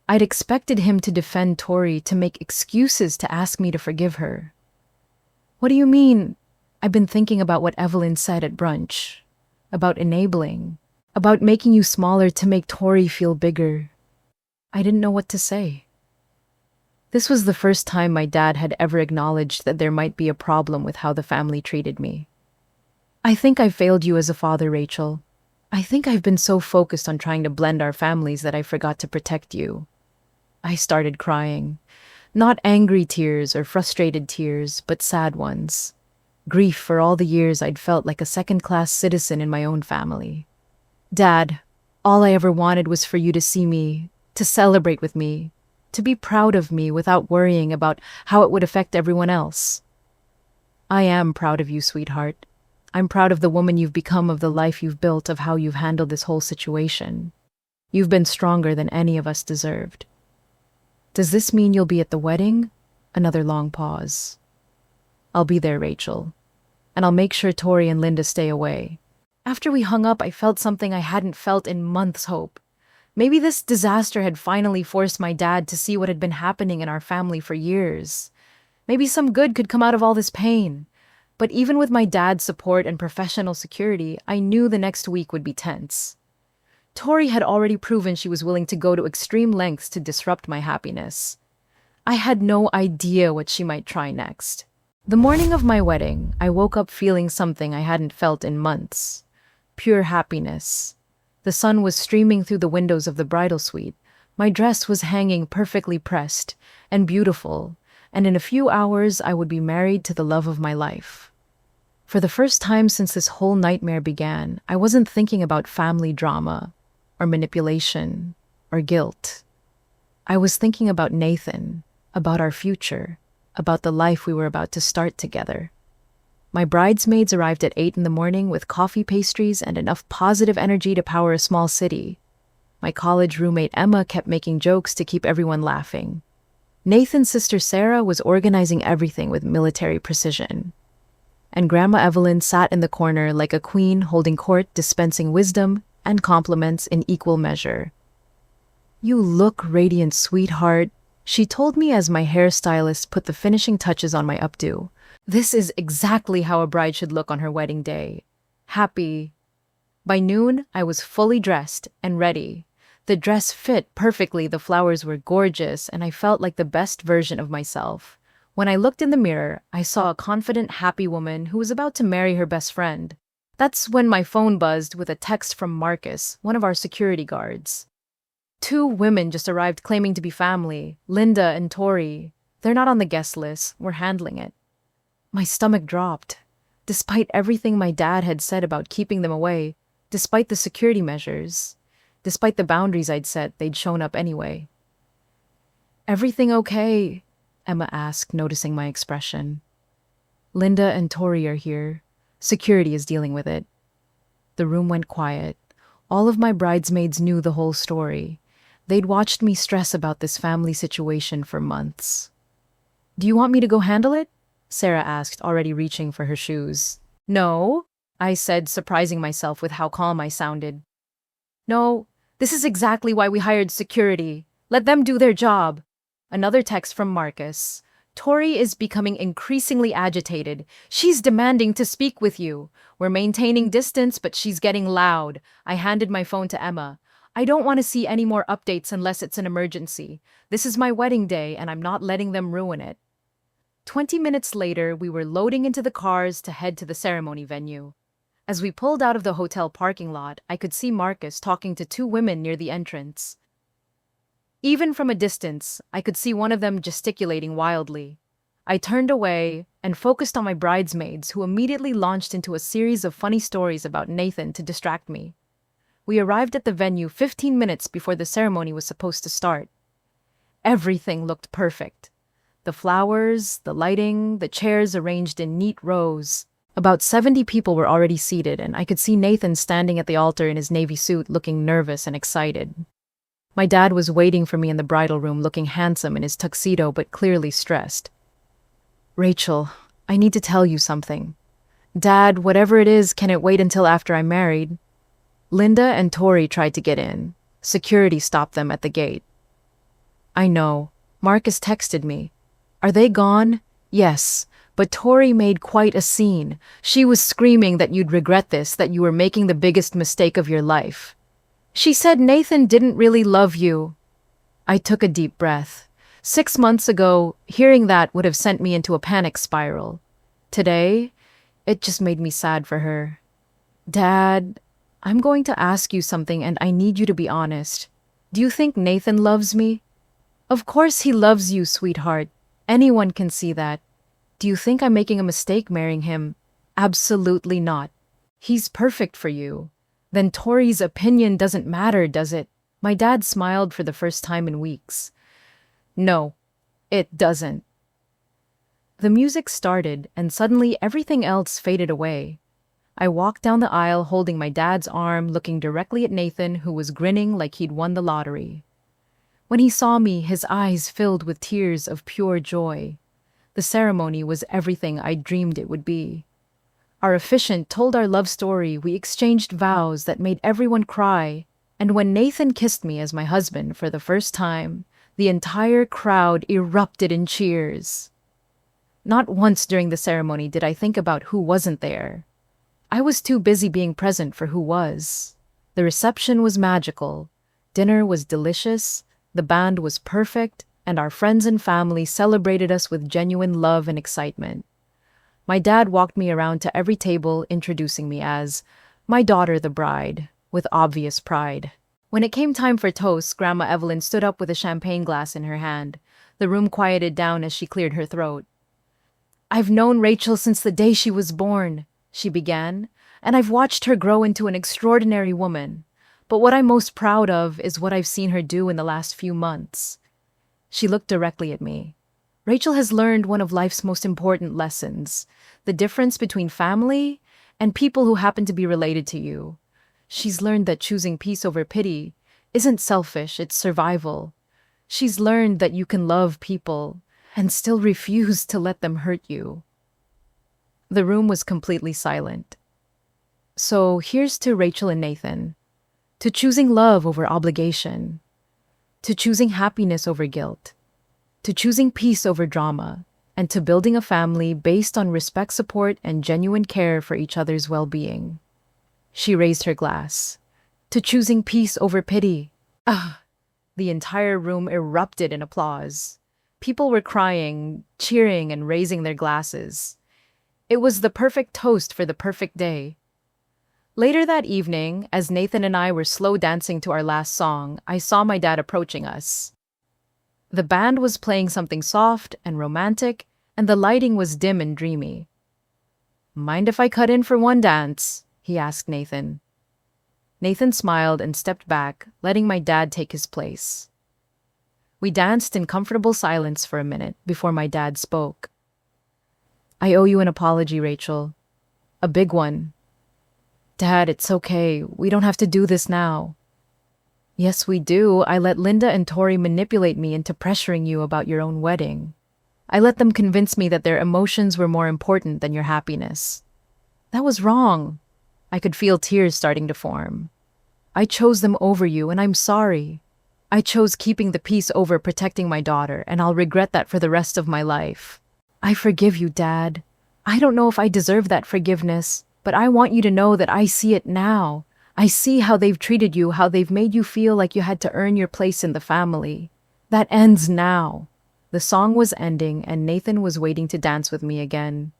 I'd expected him to defend Tori, to make excuses to ask me to forgive her. What do you mean? I've been thinking about what Evelyn said at brunch. About enabling. About making you smaller to make Tori feel bigger. I didn't know what to say. This was the first time my dad had ever acknowledged that there might be a problem with how the family treated me. I think I failed you as a father, Rachel. I think I've been so focused on trying to blend our families that I forgot to protect you. I started crying. Not angry tears or frustrated tears, but sad ones. Grief for all the years I'd felt like a second-class citizen in my own family. Dad, all I ever wanted was for you to see me, to celebrate with me, to be proud of me without worrying about how it would affect everyone else. I am proud of you, sweetheart. I'm proud of the woman you've become, of the life you've built, of how you've handled this whole situation. You've been stronger than any of us deserved. Does this mean you'll be at the wedding? Another long pause. I'll be there, Rachel. And I'll make sure Tori and Linda stay away. After we hung up, I felt something I hadn't felt in months, Hope. Maybe this disaster had finally forced my dad to see what had been happening in our family for years. Maybe some good could come out of all this pain. But even with my dad's support and professional security, I knew the next week would be tense. Tori had already proven she was willing to go to extreme lengths to disrupt my happiness. I had no idea what she might try next. The morning of my wedding, I woke up feeling something I hadn't felt in months. Pure happiness. The sun was streaming through the windows of the bridal suite. My dress was hanging perfectly pressed and beautiful, and in a few hours I would be married to the love of my life. For the first time since this whole nightmare began, I wasn't thinking about family drama, or manipulation, or guilt. I was thinking about Nathan, about our future, about the life we were about to start together. My bridesmaids arrived at 8 in the morning with coffee pastries and enough positive energy to power a small city. My college roommate Emma kept making jokes to keep everyone laughing. Nathan's sister Sarah was organizing everything with military precision. And Grandma Evelyn sat in the corner like a queen holding court, dispensing wisdom and compliments in equal measure. "You look radiant, sweetheart," she told me as my hairstylist put the finishing touches on my updo. This is exactly how a bride should look on her wedding day. Happy. By noon, I was fully dressed and ready. The dress fit perfectly, the flowers were gorgeous, and I felt like the best version of myself. When I looked in the mirror, I saw a confident, happy woman who was about to marry her best friend. That's when my phone buzzed with a text from Marcus, one of our security guards. 2 women just arrived claiming to be family, Linda and Tori. They're not on the guest list. We're handling it. My stomach dropped. Despite everything my dad had said about keeping them away, despite the security measures, despite the boundaries I'd set, they'd shown up anyway. "Everything okay?" Emma asked, noticing my expression. "Linda and Tori are here. Security is dealing with it." The room went quiet. All of my bridesmaids knew the whole story. They'd watched me stress about this family situation for months. "Do you want me to go handle it?" Sarah asked, already reaching for her shoes. "No," I said, surprising myself with how calm I sounded. "No, this is exactly why we hired security. Let them do their job." Another text from Marcus. "Tori is becoming increasingly agitated. She's demanding to speak with you. We're maintaining distance, but she's getting loud." I handed my phone to Emma. "I don't want to see any more updates unless it's an emergency. This is my wedding day, and I'm not letting them ruin it." 20 minutes later, we were loading into the cars to head to the ceremony venue. As we pulled out of the hotel parking lot, I could see Marcus talking to two women near the entrance. Even from a distance, I could see one of them gesticulating wildly. I turned away and focused on my bridesmaids, who immediately launched into a series of funny stories about Nathan to distract me. We arrived at the venue 15 minutes before the ceremony was supposed to start. Everything looked perfect. The flowers, the lighting, the chairs arranged in neat rows. About 70 people were already seated, and I could see Nathan standing at the altar in his navy suit, looking nervous and excited. My dad was waiting for me in the bridal room, looking handsome in his tuxedo but clearly stressed. "Rachel, I need to tell you something. Dad, whatever it is, can it wait until after I'm married?" Linda and Tori tried to get in. Security stopped them at the gate. "I know. Marcus texted me. Are they gone?" "Yes, but Tori made quite a scene. She was screaming that you'd regret this, that you were making the biggest mistake of your life. She said Nathan didn't really love you." I took a deep breath. 6 months ago, hearing that would have sent me into a panic spiral. Today, it just made me sad for her. "Dad, I'm going to ask you something and I need you to be honest. Do you think Nathan loves me?" "Of course he loves you, sweetheart. Anyone can see that. Do you think I'm making a mistake marrying him?" "Absolutely not. He's perfect for you. Then Tori's opinion doesn't matter, does it?" My dad smiled for the first time in weeks. "No, it doesn't." The music started, and suddenly everything else faded away. I walked down the aisle holding my dad's arm, looking directly at Nathan, who was grinning like he'd won the lottery. When he saw me, his eyes filled with tears of pure joy. The ceremony was everything I dreamed it would be. Our officiant told our love story, we exchanged vows that made everyone cry, and when Nathan kissed me as my husband for the first time, the entire crowd erupted in cheers. Not once during the ceremony did I think about who wasn't there. I was too busy being present for who was. The reception was magical, dinner was delicious, the band was perfect, and our friends and family celebrated us with genuine love and excitement. My dad walked me around to every table, introducing me as my daughter, the bride, with obvious pride. When it came time for toasts, Grandma Evelyn stood up with a champagne glass in her hand. The room quieted down as she cleared her throat. "I've known Rachel since the day she was born," she began, "and I've watched her grow into an extraordinary woman. But what I'm most proud of is what I've seen her do in the last few months." She looked directly at me. "Rachel has learned one of life's most important lessons, the difference between family and people who happen to be related to you. She's learned that choosing peace over pity isn't selfish, it's survival. She's learned that you can love people and still refuse to let them hurt you." The room was completely silent. So here's to Rachel and Nathan, to choosing love over obligation, to choosing happiness over guilt, to choosing peace over drama, and to building a family based on respect, support, and genuine care for each other's well-being. She raised her glass. "To choosing peace over pity." Ah! The entire room erupted in applause. People were crying, cheering, and raising their glasses. It was the perfect toast for the perfect day. Later that evening, as Nathan and I were slow dancing to our last song, I saw my dad approaching us. The band was playing something soft and romantic, and the lighting was dim and dreamy. "Mind if I cut in for one dance?" he asked Nathan. Nathan smiled and stepped back, letting my dad take his place. We danced in comfortable silence for a minute before my dad spoke. "I owe you an apology, Rachel. A big one." "Dad, it's okay. We don't have to do this now." "Yes, we do. I let Linda and Tori manipulate me into pressuring you about your own wedding. I let them convince me that their emotions were more important than your happiness. That was wrong." I could feel tears starting to form. "I chose them over you, and I'm sorry. I chose keeping the peace over protecting my daughter, and I'll regret that for the rest of my life." "I forgive you, Dad. I don't know if I deserve that forgiveness, but I want you to know that I see it now. I see how they've treated you, how they've made you feel like you had to earn your place in the family. That ends now." The song was ending, and Nathan was waiting to dance with me again.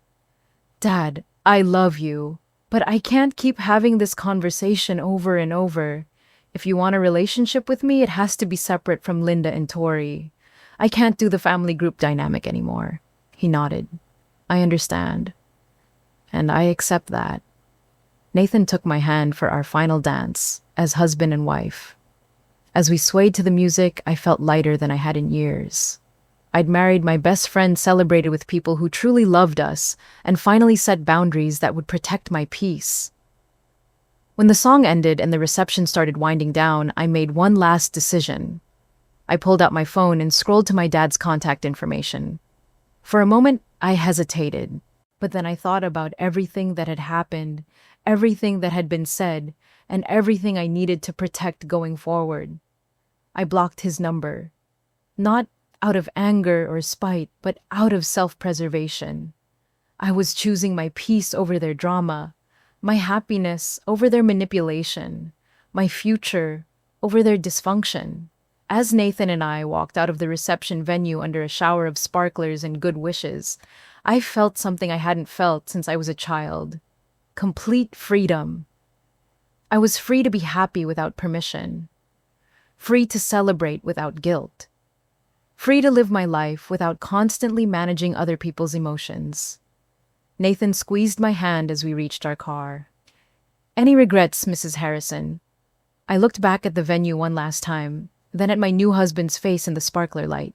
"Dad, I love you." But I can't keep having this conversation over and over. If you want a relationship with me, it has to be separate from Linda and Tori. I can't do the family group dynamic anymore. He nodded. I understand. And I accept that. Nathan took my hand for our final dance, as husband and wife. As we swayed to the music, I felt lighter than I had in years. I'd married my best friend, celebrated with people who truly loved us, and finally set boundaries that would protect my peace. When the song ended and the reception started winding down, I made one last decision. I pulled out my phone and scrolled to my dad's contact information. For a moment, I hesitated, but then I thought about everything that had happened, everything that had been said, and everything I needed to protect going forward. I blocked his number, not out of anger or spite, but out of self-preservation. I was choosing my peace over their drama, my happiness over their manipulation, my future over their dysfunction. As Nathan and I walked out of the reception venue under a shower of sparklers and good wishes, I felt something I hadn't felt since I was a child. Complete freedom. I was free to be happy without permission, free to celebrate without guilt, free to live my life without constantly managing other people's emotions. Nathan squeezed my hand as we reached our car. Any regrets, Mrs. Harrison? I looked back at the venue one last time, then at my new husband's face in the sparkler light.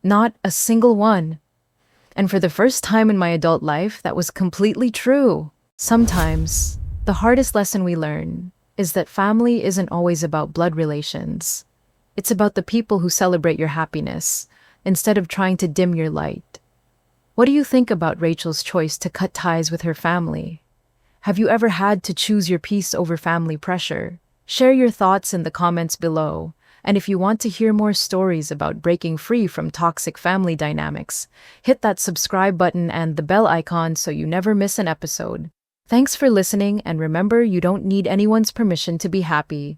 Not a single one. And for the first time in my adult life, that was completely true. Sometimes, the hardest lesson we learn is that family isn't always about blood relations. It's about the people who celebrate your happiness, instead of trying to dim your light. What do you think about Rachel's choice to cut ties with her family? Have you ever had to choose your peace over family pressure? Share your thoughts in the comments below. And if you want to hear more stories about breaking free from toxic family dynamics, hit that subscribe button and the bell icon so you never miss an episode. Thanks for listening, and remember, you don't need anyone's permission to be happy.